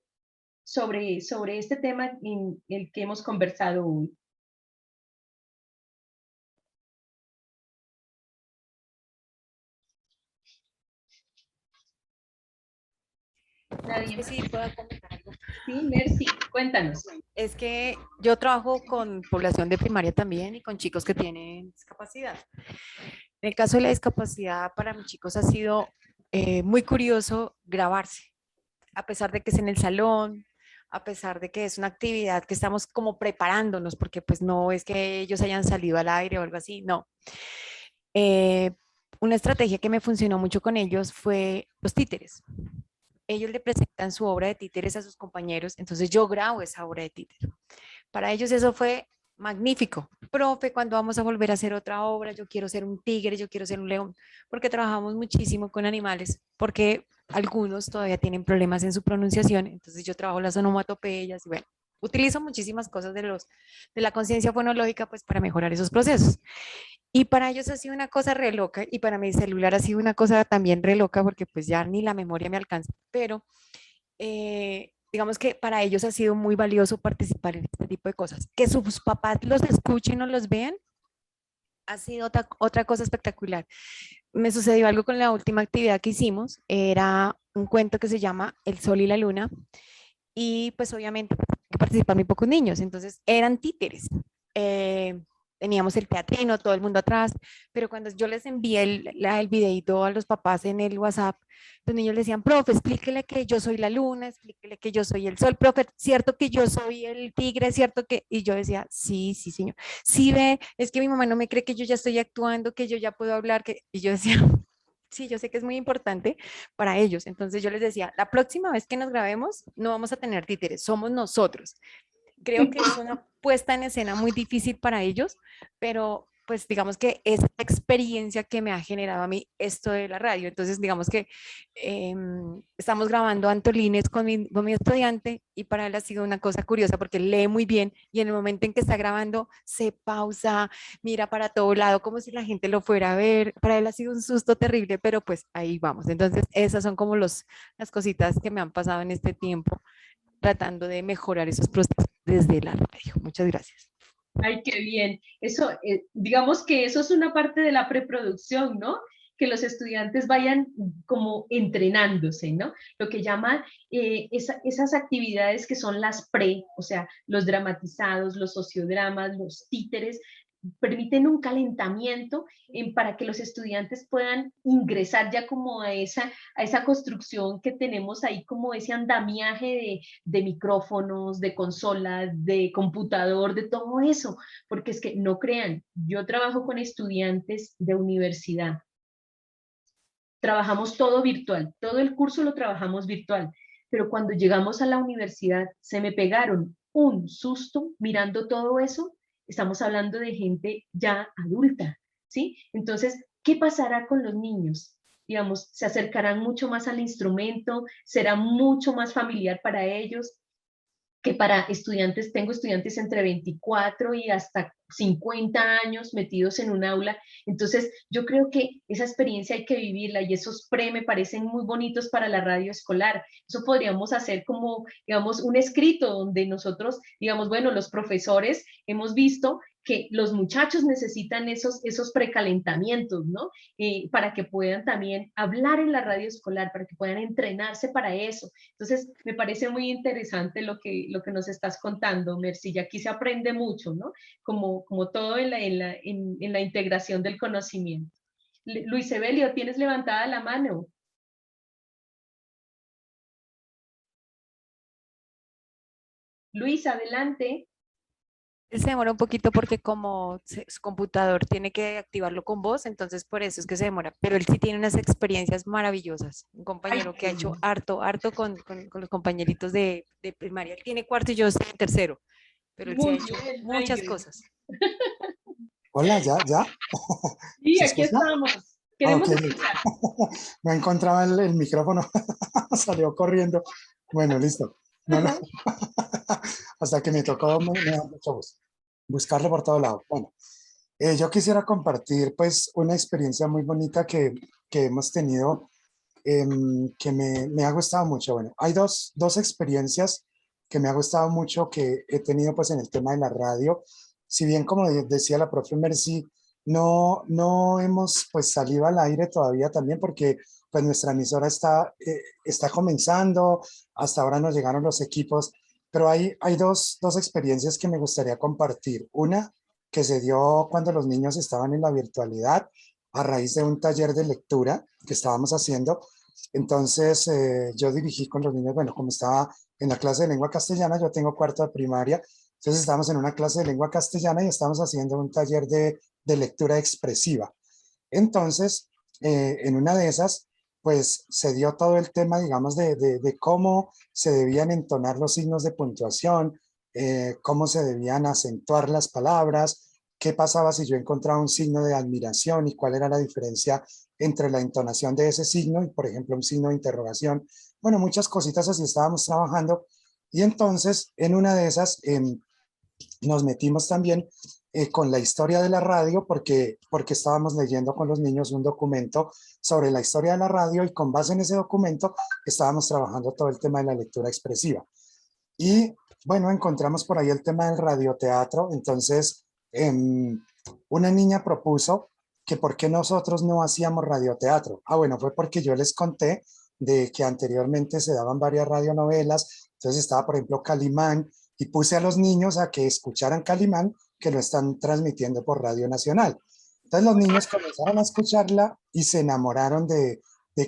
sobre este tema en el que hemos conversado hoy? Nadie. Sí, puedo comentar algo. Sí, Mercy, cuéntanos. Es que yo trabajo con población de primaria también y con chicos que tienen discapacidad. En el caso de la discapacidad, para mis chicos ha sido muy curioso grabarse, a pesar de que es en el salón, a pesar de que es una actividad que estamos como preparándonos, porque pues no es que ellos hayan salido al aire o algo así, no. Una estrategia que me funcionó mucho con ellos fue los títeres. Ellos le presentan su obra de títeres a sus compañeros, entonces yo grabo esa obra de títeres. Para ellos eso fue magnífico. Profe, cuando vamos a volver a hacer otra obra, yo quiero ser un tigre, yo quiero ser un león, porque trabajamos muchísimo con animales, porque algunos todavía tienen problemas en su pronunciación, entonces yo trabajo las onomatopeyas y bueno, utilizo muchísimas cosas de la conciencia fonológica pues para mejorar esos procesos. Y para ellos ha sido una cosa re loca, y para mi celular ha sido una cosa también re loca, porque pues ya ni la memoria me alcanza, pero digamos que para ellos ha sido muy valioso participar en este tipo de cosas. Que sus papás los escuchen o los vean, ha sido otra cosa espectacular. Me sucedió algo con la última actividad que hicimos, era un cuento que se llama El Sol y la Luna, y pues obviamente que participan muy pocos niños, entonces eran títeres. teníamos el teatrino, todo el mundo atrás, pero cuando yo les envié el videito a los papás en el WhatsApp, los niños le decían, profe, explíquele que yo soy la luna, explíquele que yo soy el sol, profe, cierto que yo soy el tigre, cierto que, y yo decía, sí, sí, señor, sí ve, es que mi mamá no me cree que yo ya estoy actuando, que yo ya puedo hablar, que, y yo decía, sí, yo sé que es muy importante para ellos, entonces yo les decía, la próxima vez que nos grabemos, no vamos a tener títeres, somos nosotros. Creo que es una puesta en escena muy difícil para ellos, pero pues digamos que es la experiencia que me ha generado a mí esto de la radio. Entonces digamos que estamos grabando Antolines con mi estudiante y para él ha sido una cosa curiosa porque lee muy bien y en el momento en que está grabando se pausa, mira para todo lado como si la gente lo fuera a ver. Para él ha sido un susto terrible, pero pues ahí vamos. Entonces esas son como las cositas que me han pasado en este tiempo tratando de mejorar esos procesos desde la radio. Muchas gracias. Ay, qué bien. Eso, digamos que eso es una parte de la preproducción, ¿no? Que los estudiantes vayan como entrenándose, ¿no? Lo que llaman esas actividades que son las o sea, los dramatizados, los sociodramas, los títeres, permiten un calentamiento para que los estudiantes puedan ingresar ya como a esa construcción que tenemos ahí, como ese andamiaje de micrófonos, de consolas, de computador, de todo eso, porque es que no crean, yo trabajo con estudiantes de universidad, trabajamos todo virtual, todo el curso lo trabajamos virtual, pero cuando llegamos a la universidad se me pegaron un susto mirando todo eso. Estamos hablando de gente ya adulta, ¿sí? Entonces, ¿qué pasará con los niños? Digamos, se acercarán mucho más al instrumento, será mucho más familiar para ellos que para estudiantes. Tengo estudiantes entre 24 y hasta 50 años metidos en un aula. Entonces, yo creo que esa experiencia hay que vivirla y esos me parecen muy bonitos para la radio escolar. Eso podríamos hacer como, digamos, un escrito donde nosotros, digamos, bueno, los profesores hemos visto que los muchachos necesitan esos precalentamientos, ¿no? Para que puedan también hablar en la radio escolar, para que puedan entrenarse para eso. Entonces, me parece muy interesante lo que nos estás contando, Mercy, y aquí se aprende mucho, ¿no? Como todo en la integración del conocimiento. Luis Evelio, ¿tienes levantada la mano? Luis, adelante. Se demora un poquito porque como su computador tiene que activarlo con voz, entonces por eso es que se demora, pero él sí tiene unas experiencias maravillosas, un compañero que ha hecho harto con los compañeritos de primaria, él tiene cuarto y yo estoy en tercero, pero él sí ha hecho muchas cosas. Hola, ¿ya? Sí, aquí estamos. Queremos escuchar. No encontraba el micrófono, salió corriendo. Bueno, listo. No. Hasta que me tocó buscarlo por todo lado. Bueno, yo quisiera compartir pues una experiencia muy bonita que hemos tenido, que me ha gustado mucho. Bueno, hay dos experiencias que me ha gustado mucho que he tenido pues en el tema de la radio. Si bien, como decía la profe Mercy, no hemos pues salido al aire todavía también porque pues nuestra emisora está comenzando, hasta ahora nos llegaron los equipos, pero hay dos experiencias que me gustaría compartir. Una que se dio cuando los niños estaban en la virtualidad a raíz de un taller de lectura que estábamos haciendo. Entonces yo dirigí con los niños, bueno, como estaba en la clase de lengua castellana, yo tengo cuarto de primaria, entonces estábamos en una clase de lengua castellana y estábamos haciendo un taller de lectura expresiva. Entonces, en una de esas, pues se dio todo el tema, digamos, de cómo se debían entonar los signos de puntuación, cómo se debían acentuar las palabras, qué pasaba si yo encontraba un signo de admiración y cuál era la diferencia entre la entonación de ese signo y, por ejemplo, un signo de interrogación. Bueno, muchas cositas así estábamos trabajando. Y entonces, en una de esas, nos metimos también con la historia de la radio porque estábamos leyendo con los niños un documento sobre la historia de la radio y con base en ese documento estábamos trabajando todo el tema de la lectura expresiva. Y bueno, encontramos por ahí el tema del radioteatro. Entonces, una niña propuso que por qué nosotros no hacíamos radioteatro. Bueno, fue porque yo les conté de que anteriormente se daban varias radionovelas. Entonces estaba, por ejemplo, Calimán, y puse a los niños a que escucharan Calimán que lo están transmitiendo por Radio Nacional. Entonces los niños comenzaron a escucharla y se enamoraron de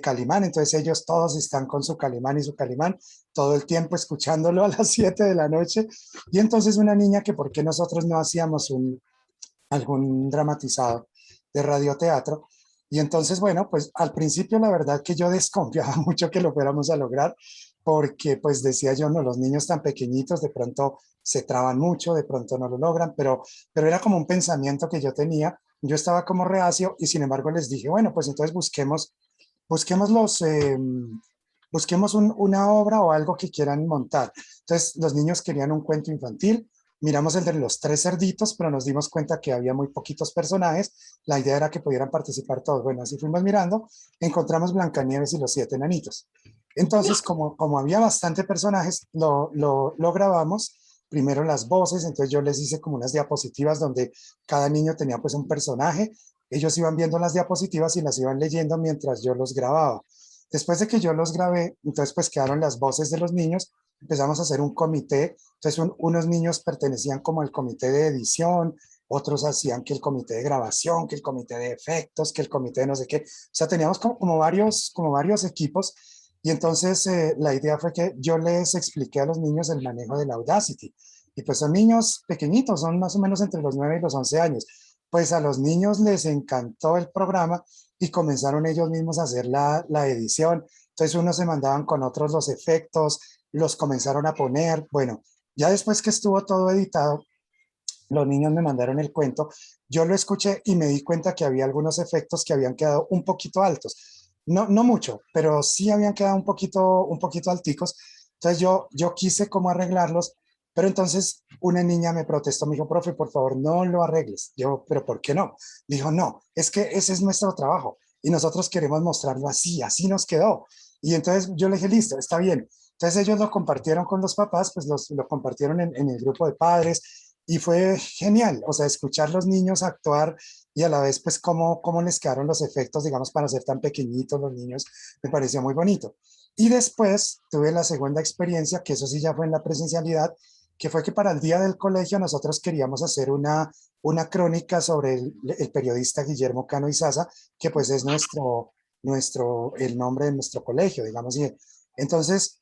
Calimán. Entonces ellos todos están con su Calimán y su Calimán todo el tiempo escuchándolo a las 7 de la noche. Y entonces una niña que por qué nosotros no hacíamos algún dramatizado de radioteatro. Y entonces, bueno, pues al principio la verdad que yo desconfiaba mucho que lo fuéramos a lograr, porque pues decía yo, no, los niños tan pequeñitos de pronto se traban mucho, de pronto no lo logran, pero era como un pensamiento que yo tenía. Yo estaba como reacio y sin embargo les dije, bueno, pues entonces busquemos una obra o algo que quieran montar. Entonces los niños querían un cuento infantil, miramos el de los 3 cerditos, pero nos dimos cuenta que había muy poquitos personajes, la idea era que pudieran participar todos. Bueno, así fuimos mirando, encontramos Blancanieves y los 7 enanitos. Entonces, como había bastante personajes, lo grabamos, primero las voces, entonces yo les hice como unas diapositivas donde cada niño tenía pues un personaje, ellos iban viendo las diapositivas y las iban leyendo mientras yo los grababa. Después de que yo los grabé, entonces pues quedaron las voces de los niños, empezamos a hacer un comité, entonces unos niños pertenecían como al comité de edición, otros hacían que el comité de grabación, que el comité de efectos, que el comité de no sé qué, o sea, teníamos como varios equipos, y entonces la idea fue que yo les expliqué a los niños el manejo del Audacity, y pues son niños pequeñitos, son más o menos entre los 9 y los 11 años, pues a los niños les encantó el programa y comenzaron ellos mismos a hacer la edición. Entonces unos se mandaban con otros los efectos, los comenzaron a poner. Bueno, ya después que estuvo todo editado, los niños me mandaron el cuento, yo lo escuché y me di cuenta que había algunos efectos que habían quedado un poquito altos. No mucho, pero sí habían quedado un poquito alticos. Entonces yo quise cómo arreglarlos, pero entonces una niña me protestó, me dijo, profe, por favor, no lo arregles. Yo, pero ¿por qué no? Dijo, no, es que ese es nuestro trabajo y nosotros queremos mostrarlo así nos quedó. Y entonces yo le dije, listo, está bien. Entonces ellos lo compartieron con los papás, pues lo compartieron en el grupo de padres y fue genial, o sea, escuchar los niños actuar y a la vez pues cómo les quedaron los efectos, digamos, para ser tan pequeñitos los niños, me pareció muy bonito. Y después tuve la segunda experiencia, que eso sí ya fue en la presencialidad, que fue que para el día del colegio nosotros queríamos hacer una crónica sobre el periodista Guillermo Cano Izaza, que pues es el nombre de nuestro colegio, digamos. Y entonces,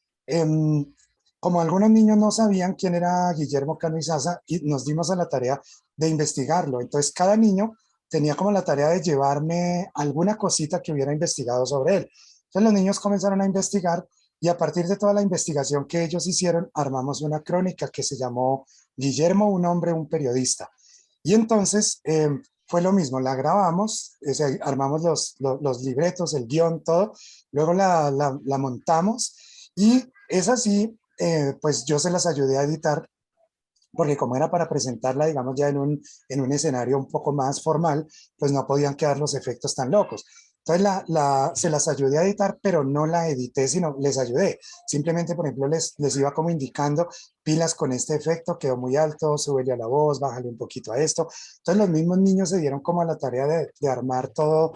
como algunos niños no sabían quién era Guillermo Cano Izaza, y nos dimos a la tarea de investigarlo. Entonces, cada niño tenía como la tarea de llevarme alguna cosita que hubiera investigado sobre él. Entonces, los niños comenzaron a investigar y a partir de toda la investigación que ellos hicieron, armamos una crónica que se llamó Guillermo, un hombre, un periodista. Y entonces fue lo mismo, la grabamos, o sea, armamos los libretos, el guión, todo, luego la montamos y es así, pues yo se las ayudé a editar, porque como era para presentarla, digamos, ya en un escenario un poco más formal, pues no podían quedar los efectos tan locos. Entonces se las ayudé a editar, pero no la edité, sino les ayudé. Simplemente, por ejemplo, les iba como indicando pilas con este efecto, quedó muy alto, súbele a la voz, bájale un poquito a esto. Entonces los mismos niños se dieron como a la tarea de armar todo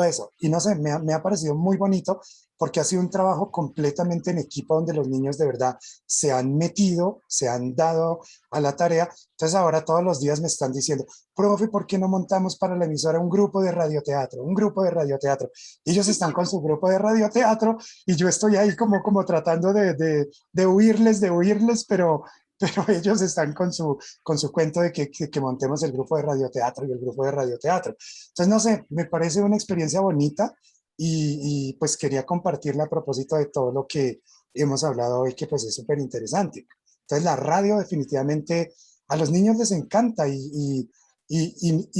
eso. Y no sé, me ha parecido muy bonito porque ha sido un trabajo completamente en equipo donde los niños de verdad se han metido, se han dado a la tarea. Entonces ahora todos los días me están diciendo, profe, ¿por qué no montamos para la emisora un grupo de radioteatro? Un grupo de radioteatro. Y ellos están con su grupo de radioteatro y yo estoy ahí como tratando de huirles, pero ellos están con su cuento de que montemos el grupo de radioteatro y el grupo de radioteatro. Entonces, no sé, me parece una experiencia bonita y pues quería compartirla a propósito de todo lo que hemos hablado hoy, que pues es súper interesante. Entonces, la radio definitivamente a los niños les encanta y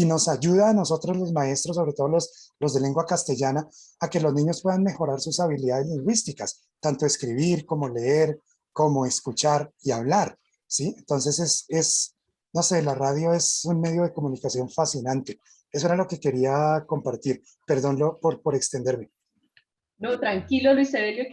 nos ayuda a nosotros los maestros, sobre todo los de lengua castellana, a que los niños puedan mejorar sus habilidades lingüísticas, tanto escribir como leer, como escuchar y hablar. ¿Sí? Entonces no sé, la radio es un medio de comunicación fascinante. Eso era lo que quería compartir. Perdón por extenderme. No, tranquilo, Luis Evelio,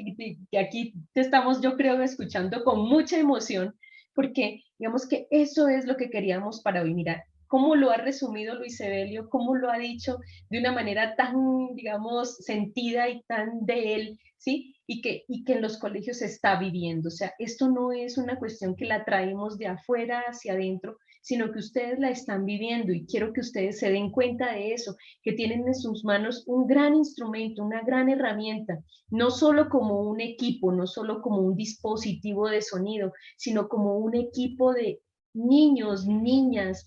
que aquí te estamos, yo creo, escuchando con mucha emoción, porque digamos que eso es lo que queríamos para hoy. Mira, cómo lo ha resumido Luis Evelio, cómo lo ha dicho de una manera tan, digamos, sentida y tan de él, ¿sí? Y que en los colegios se está viviendo. O sea, esto no es una cuestión que la traemos de afuera hacia adentro, sino que ustedes la están viviendo, y quiero que ustedes se den cuenta de eso, que tienen en sus manos un gran instrumento, una gran herramienta, no solo como un equipo, no solo como un dispositivo de sonido, sino como un equipo de niños, niñas,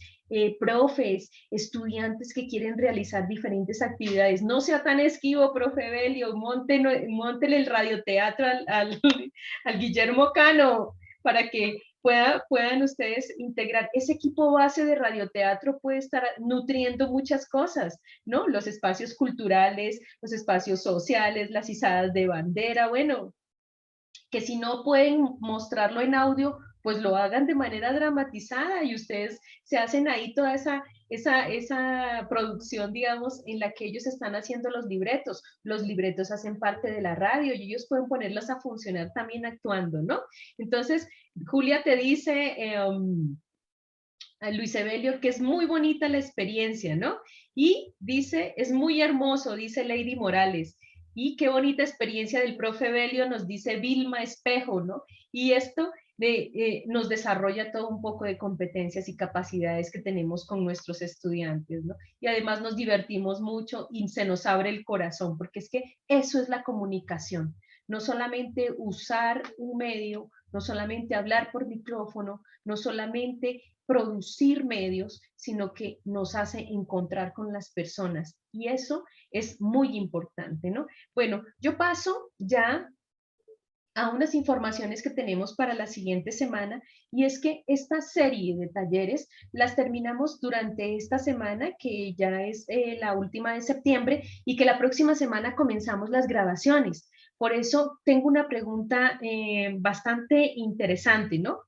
profes, estudiantes que quieren realizar diferentes actividades. No sea tan esquivo, profe Belio, móntele el radioteatro al Guillermo Cano para que puedan ustedes integrar. Ese equipo base de radioteatro puede estar nutriendo muchas cosas, ¿no? Los espacios culturales, los espacios sociales, las izadas de bandera, bueno, que si no pueden mostrarlo en audio, pues lo hagan de manera dramatizada y ustedes se hacen ahí toda esa producción, digamos, en la que ellos están haciendo los libretos. Los libretos hacen parte de la radio y ellos pueden ponerlos a funcionar también actuando, ¿no? Entonces, Julia te dice, a Luis Evelio, que es muy bonita la experiencia, ¿no? Y dice, es muy hermoso, dice Lady Morales. Y qué bonita experiencia del profe Belio, nos dice Vilma Espejo, ¿no? Y esto nos desarrolla todo un poco de competencias y capacidades que tenemos con nuestros estudiantes, ¿no? Y además nos divertimos mucho y se nos abre el corazón, porque es que eso es la comunicación, no solamente usar un medio, no solamente hablar por micrófono, no solamente producir medios, sino que nos hace encontrar con las personas. Y eso es muy importante, ¿no? Bueno, yo paso ya a unas informaciones que tenemos para la siguiente semana, y es que esta serie de talleres las terminamos durante esta semana, que ya es la última de septiembre, y que la próxima semana comenzamos las grabaciones. Por eso tengo una pregunta bastante interesante, ¿no?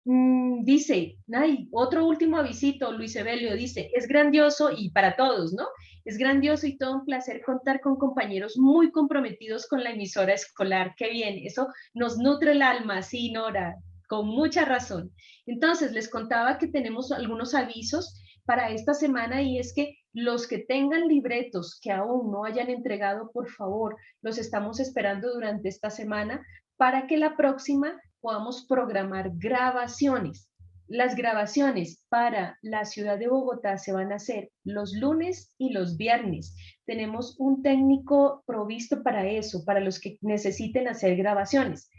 Dice, ay, otro último avisito, Luis Evelio dice, es grandioso y para todos, ¿no? Es grandioso y todo un placer contar con compañeros muy comprometidos con la emisora escolar. Qué bien, eso nos nutre el alma, sí, Nora, con mucha razón. Entonces, les contaba que tenemos algunos avisos para esta semana, y es que los que tengan libretos que aún no hayan entregado, por favor, los estamos esperando durante esta semana para que la próxima podamos programar grabaciones. Las grabaciones para la ciudad de Bogotá se van a hacer los lunes y los viernes. Tenemos un técnico provisto para eso, para los que necesiten hacer grabaciones.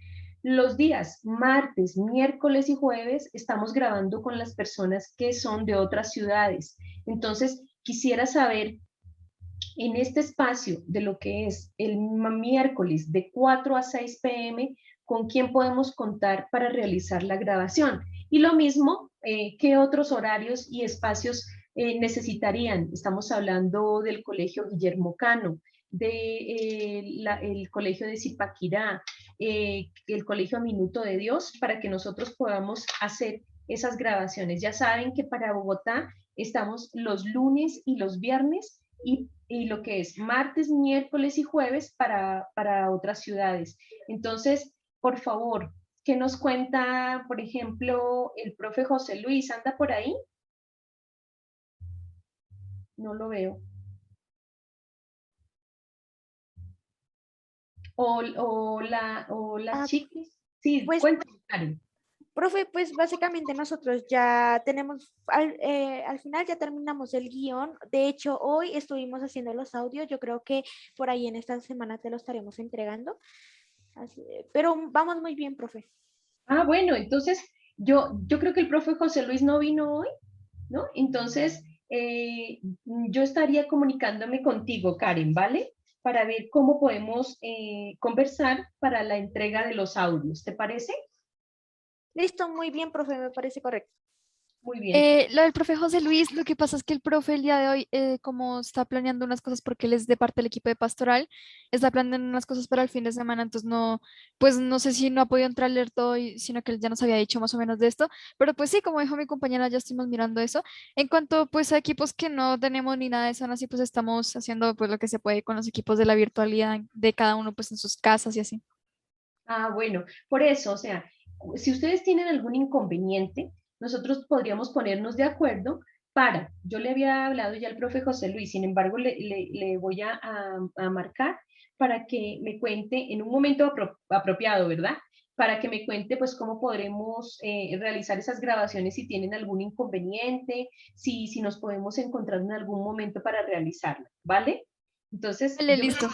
Los días martes, miércoles y jueves estamos grabando con las personas que son de otras ciudades. Entonces, quisiera saber en este espacio de lo que es el miércoles de 4 a 6 p.m., con quién podemos contar para realizar la grabación. Y lo mismo, ¿qué otros horarios y espacios necesitarían? Estamos hablando del Colegio Guillermo Cano, del colegio de Zipaquirá, el Colegio Minuto de Dios, para que nosotros podamos hacer esas grabaciones. Ya saben que para Bogotá estamos los lunes y los viernes, y lo que es martes, miércoles y jueves para otras ciudades. Entonces, por favor, ¿qué nos cuenta, por ejemplo, el profe José Luis? ¿Anda por ahí? No lo veo. O las chiquis. Sí, pues, cuéntame, Karen. Profe, pues básicamente nosotros ya tenemos, al final ya terminamos el guión. De hecho, hoy estuvimos haciendo los audios. Yo creo que por ahí en esta semana te lo estaremos entregando. Pero vamos muy bien, profe. Ah, bueno, entonces yo creo que el profe José Luis no vino hoy, ¿no? Entonces, yo estaría comunicándome contigo, Karen, ¿vale? Para ver cómo podemos conversar para la entrega de los audios. ¿Te parece? Listo, muy bien, profe, me parece correcto. Muy bien. Lo del profe José Luis, lo que pasa es que el profe el día de hoy, como está planeando unas cosas porque él es de parte del equipo de pastoral, está planeando unas cosas para el fin de semana, entonces no, pues no sé si no ha podido entrar a leer todo, sino que él ya nos había dicho más o menos de esto, pero pues sí, como dijo mi compañera, ya estuvimos mirando eso. En cuanto pues a equipos que no tenemos ni nada de eso, así pues estamos haciendo pues lo que se puede con los equipos de la virtualidad de cada uno pues en sus casas y así. Ah, bueno, por eso, o sea, si ustedes tienen algún inconveniente, nosotros podríamos ponernos de acuerdo yo le había hablado ya al profe José Luis, sin embargo le voy a marcar para que me cuente en un momento apropiado, ¿verdad? Para que me cuente pues cómo podremos realizar esas grabaciones, si tienen algún inconveniente, si nos podemos encontrar en algún momento para realizarlo, ¿vale? Entonces, Vale, listo.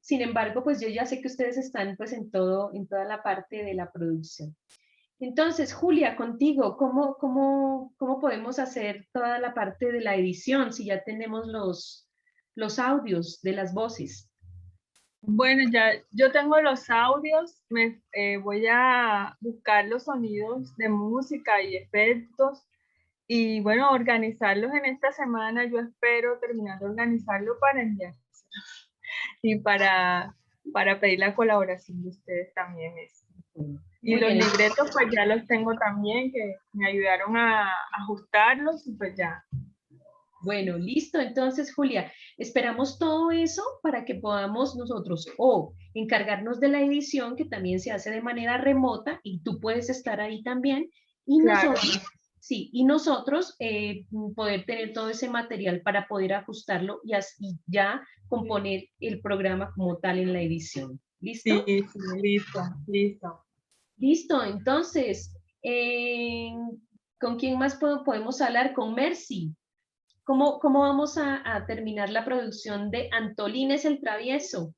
sin embargo, pues yo ya sé que ustedes están pues en toda la parte de la producción. Entonces, Julia, contigo, ¿cómo podemos hacer toda la parte de la edición si ya tenemos los audios de las voces? Bueno, ya yo tengo los audios, voy a buscar los sonidos de música y efectos y bueno, organizarlos en esta semana. Yo espero terminar de organizarlo para enviar y para pedir la colaboración de ustedes también. Y Muy los bien. libretos pues ya los tengo también, que me ayudaron a ajustarlos y pues ya. Bueno, listo. Entonces, Julia, esperamos todo eso para que podamos nosotros o encargarnos de la edición, que también se hace de manera remota y tú puedes estar ahí también. Y Claro. nosotros, sí, y nosotros poder tener todo ese material para poder ajustarlo y así ya componer el programa como tal en la edición. ¿Listo? Sí, listo, listo. Listo, entonces, ¿con quién más podemos hablar? Con Mercy. ¿Cómo vamos a terminar la producción de Antolines el Travieso?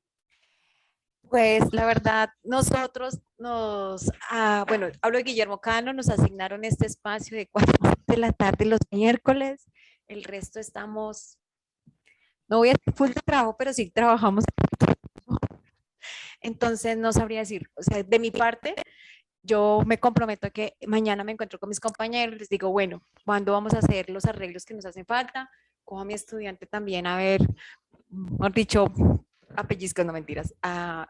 Pues la verdad, nosotros bueno, hablo de Guillermo Cano, nos asignaron este espacio de 4 de la tarde los miércoles, el resto estamos, no voy a decir full de trabajo, pero sí trabajamos. Entonces no sabría decir, o sea, de mi parte, yo me comprometo a que mañana me encuentro con mis compañeros, les digo, bueno, ¿cuándo vamos a hacer los arreglos que nos hacen falta? Cojo a mi estudiante también a ver, mejor dicho, a pellizcos, no mentiras,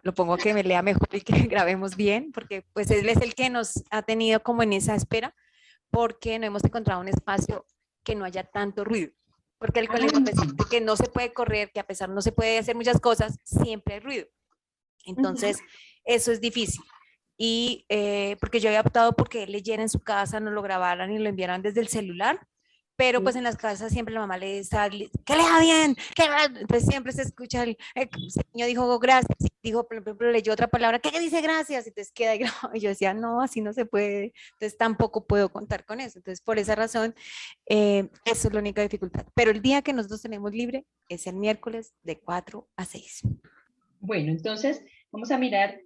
lo pongo a que me lea mejor y que grabemos bien, porque pues él es el que nos ha tenido como en esa espera, porque no hemos encontrado un espacio que no haya tanto ruido. Porque el colegio, a pesar de que no se puede correr, que a pesar no se puede hacer muchas cosas, siempre hay ruido. Entonces, eso es difícil. Y porque yo había optado porque él leyera en su casa, nos lo grabaran y lo enviaran desde el celular, pero pues en las casas siempre la mamá le dice, que lea bien, entonces siempre se escucha el niño dijo gracias, y dijo, por ejemplo, leyó otra palabra, ¿qué dice gracias? Entonces queda ahí grabado, y yo decía, no, así no se puede, entonces tampoco puedo contar con eso, entonces por esa razón, eso es la única dificultad, pero el día que nosotros tenemos libre es el miércoles de 4 a 6. Bueno, entonces vamos a mirar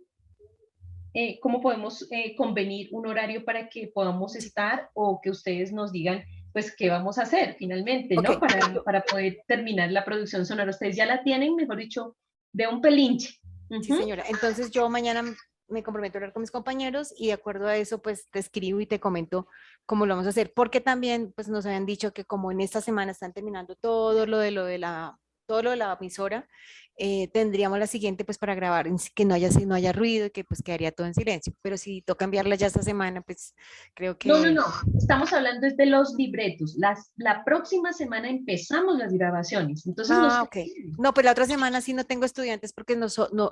cómo podemos convenir un horario para que podamos estar o que ustedes nos digan pues qué vamos a hacer finalmente, ¿no? Para poder terminar la producción sonora. Ustedes ya la tienen, mejor dicho, de un pelinche. Sí, señora. Entonces yo mañana me comprometo a hablar con mis compañeros y de acuerdo a eso pues te escribo y te comento cómo lo vamos a hacer, porque también pues nos habían dicho que como en esta semana están terminando todo lo de la emisora, tendríamos la siguiente pues para grabar que no haya ruido y que pues quedaría todo en silencio, pero si toca enviarla ya esta semana pues creo que... No, estamos hablando de los libretos, la próxima semana empezamos las grabaciones, entonces ok. No, pues la otra semana sí no tengo estudiantes porque no,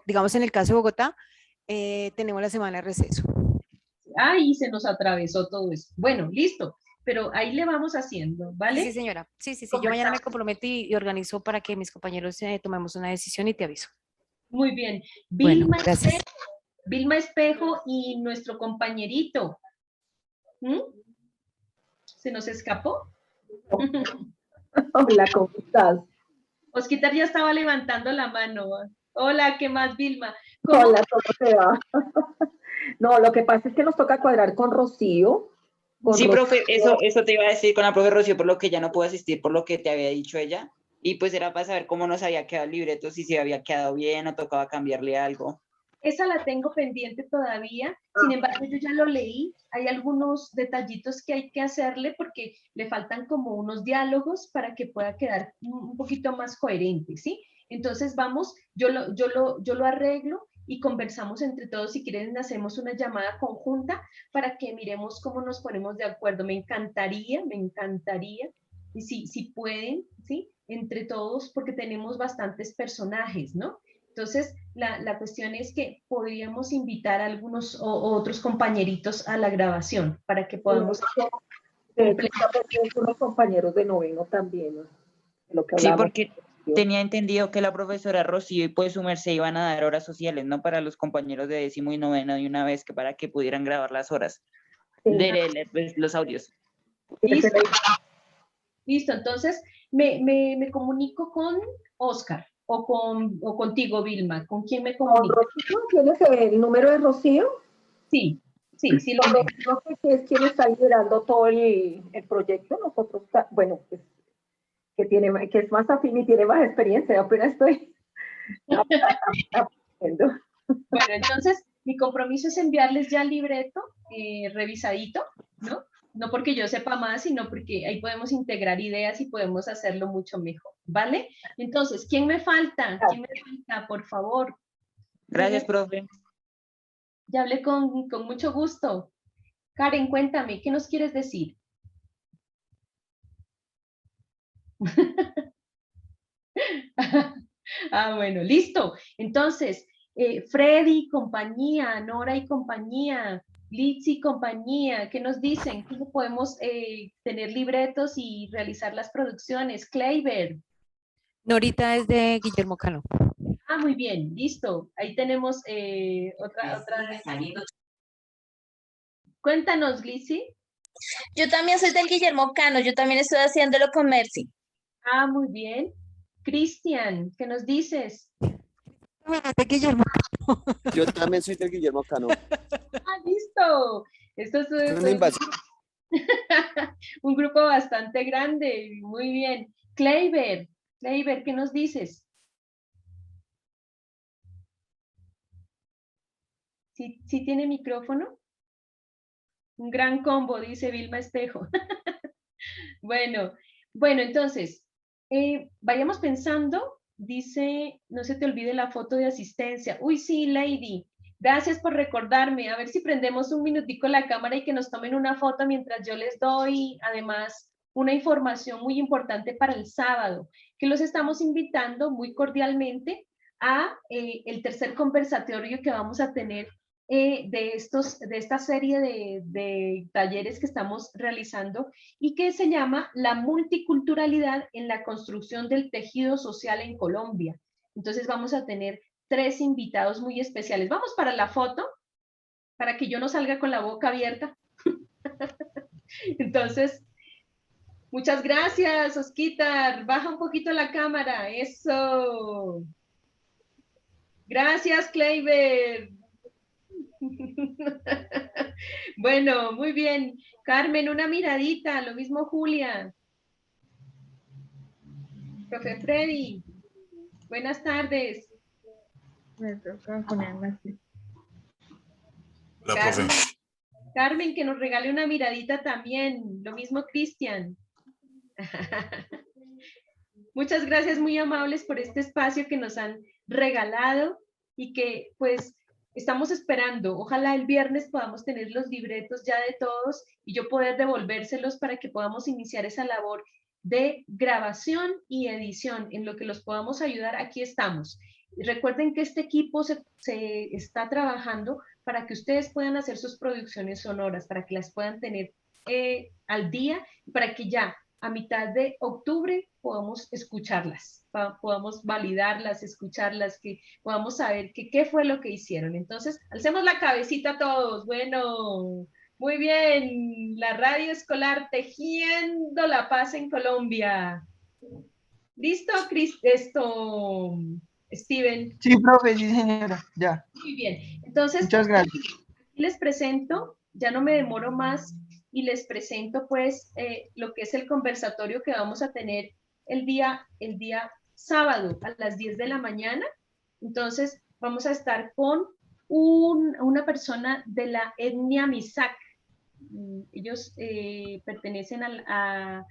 digamos en el caso de Bogotá, tenemos la semana de receso. Ay, se nos atravesó todo eso. Bueno, listo, pero ahí le vamos haciendo, ¿vale? Sí, señora. Sí. Yo mañana me comprometo y organizo para que mis compañeros tomemos una decisión y te aviso. Muy bien. Bueno, gracias. Vilma Espejo y nuestro compañerito. ¿Se nos escapó? Hola, ¿cómo estás? Osquitar ya estaba levantando la mano. Hola, ¿qué más, Vilma? Hola, ¿cómo te va? No, lo que pasa es que nos toca cuadrar con Rocío. Sí, profe, eso te iba a decir con la profe Rocío, por lo que ya no puedo asistir, por lo que te había dicho ella. Y pues era para saber cómo nos había quedado el libreto, si se había quedado bien o tocaba cambiarle algo. Esa la tengo pendiente todavía, sin embargo yo ya lo leí, hay algunos detallitos que hay que hacerle porque le faltan como unos diálogos para que pueda quedar un poquito más coherente, ¿sí? Entonces vamos, yo lo arreglo y conversamos entre todos, si quieren hacemos una llamada conjunta para que miremos cómo nos ponemos de acuerdo, me encantaría, y si pueden, ¿sí? Entre todos, porque tenemos bastantes personajes, ¿no? Entonces, la cuestión es que podríamos invitar a algunos o otros compañeritos a la grabación para que podamos... Con los compañeros de noveno también, ¿no? Lo que Sí, hablamos. porque tenía entendido que la profesora Rocío y pues su merced iban a dar horas sociales, ¿no? Para los compañeros de décimo y noveno de una vez, que para que pudieran grabar las horas pues, los audios. Listo. Listo, entonces me comunico con Oscar o contigo, Vilma. ¿Con quién me comunico? ¿Rocío? ¿Tienes el número de Rocío? Sí, sí lo tengo. Rocío, que es quien está liderando todo el proyecto. Nosotros, bueno, pues, que es más afín y tiene más experiencia. Apenas estoy aprendiendo. Bueno, entonces mi compromiso es enviarles ya el libreto revisadito, ¿no? No porque yo sepa más, sino porque ahí podemos integrar ideas y podemos hacerlo mucho mejor, ¿vale? Entonces, ¿quién me falta? ¿Quién me falta, por favor? Gracias, profe. Ya hablé con mucho gusto. Karen, cuéntame, ¿qué nos quieres decir? Bueno, listo. Entonces, Freddy, compañía, Nora y compañía, Litz y compañía, ¿qué nos dicen? ¿Cómo podemos tener libretos y realizar las producciones? Kleiber. Norita es de Guillermo Cano. Muy bien, listo. Ahí tenemos otra. Cuéntanos, Glissy. Yo también soy del Guillermo Cano, yo también estoy haciéndolo con Mercy. Muy bien. Cristian, ¿qué nos dices? Yo también soy del Guillermo Cano. Listo. Esto es una invasión. un grupo bastante grande. Muy bien. Kleiber, ¿qué nos dices? ¿Sí tiene micrófono? Un gran combo, dice Vilma Espejo. Bueno, entonces, vayamos pensando, dice, no se te olvide la foto de asistencia. Uy, sí, Lady, gracias por recordarme. A ver si prendemos un minutico la cámara y que nos tomen una foto mientras yo les doy, además, una información muy importante para el sábado, que los estamos invitando muy cordialmente a el tercer conversatorio que vamos a tener de esta serie de talleres que estamos realizando y que se llama La multiculturalidad en la construcción del tejido social en Colombia. Entonces vamos a tener 3 invitados muy especiales. Vamos para la foto, para que yo no salga con la boca abierta. Entonces, muchas gracias, Osquitar. Baja un poquito la cámara. Eso. Gracias, Kleiber. Bueno, muy bien. Carmen, una miradita, lo mismo Julia. Profe Freddy, buenas tardes. Me toca ponerme así. Hola, profe. Carmen, que nos regale una miradita también, lo mismo Cristian. Muchas gracias, muy amables por este espacio que nos han regalado y que pues estamos esperando. Ojalá el viernes podamos tener los libretos ya de todos y yo poder devolvérselos para que podamos iniciar esa labor de grabación y edición. En lo que los podamos ayudar, aquí estamos. Recuerden que este equipo se está trabajando para que ustedes puedan hacer sus producciones sonoras, para que las puedan tener al día, para que ya a mitad de octubre podamos escucharlas, podamos validarlas, escucharlas, que podamos saber qué fue lo que hicieron. Entonces, alcemos la cabecita todos. Bueno, muy bien, la radio escolar tejiendo la paz en Colombia. ¿Listo, Steven? Sí, profe, sí, señora, ya. Muy bien, entonces, muchas gracias. Aquí les presento, ya no me demoro más, y les presento pues lo que es el conversatorio que vamos a tener el día sábado a las 10 de la mañana. Entonces vamos a estar con una persona de la etnia Misak. Ellos pertenecen al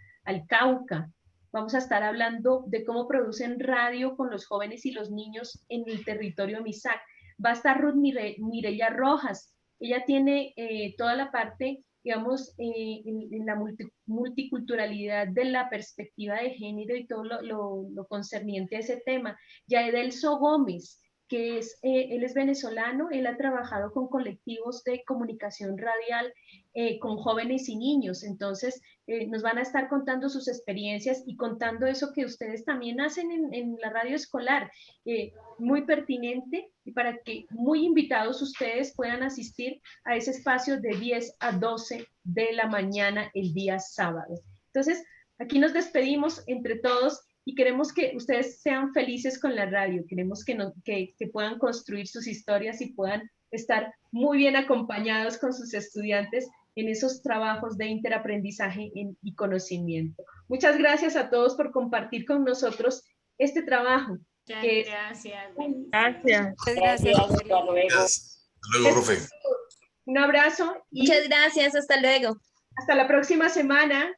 Cauca. Vamos a estar hablando de cómo producen radio con los jóvenes y los niños en el territorio Misak. Va a estar Ruth Mireya Rojas. Ella tiene toda la parte, digamos, en la multiculturalidad de la perspectiva de género y todo lo concerniente a ese tema. Yaedelso Gómez, que él es venezolano, él ha trabajado con colectivos de comunicación radial con jóvenes y niños. Entonces, nos van a estar contando sus experiencias y contando eso que ustedes también hacen en la radio escolar, muy pertinente, y para que muy invitados ustedes puedan asistir a ese espacio de 10 a 12 de la mañana el día sábado. Entonces, aquí nos despedimos entre todos y queremos que ustedes sean felices con la radio, queremos que puedan construir sus historias y puedan estar muy bien acompañados con sus estudiantes en esos trabajos de interaprendizaje y conocimiento. Muchas gracias a todos por compartir con nosotros este trabajo. Muchas gracias. Gracias. Gracias. Hasta luego. Hasta luego, profe. Un abrazo y Muchas gracias, hasta luego. hasta la próxima semana.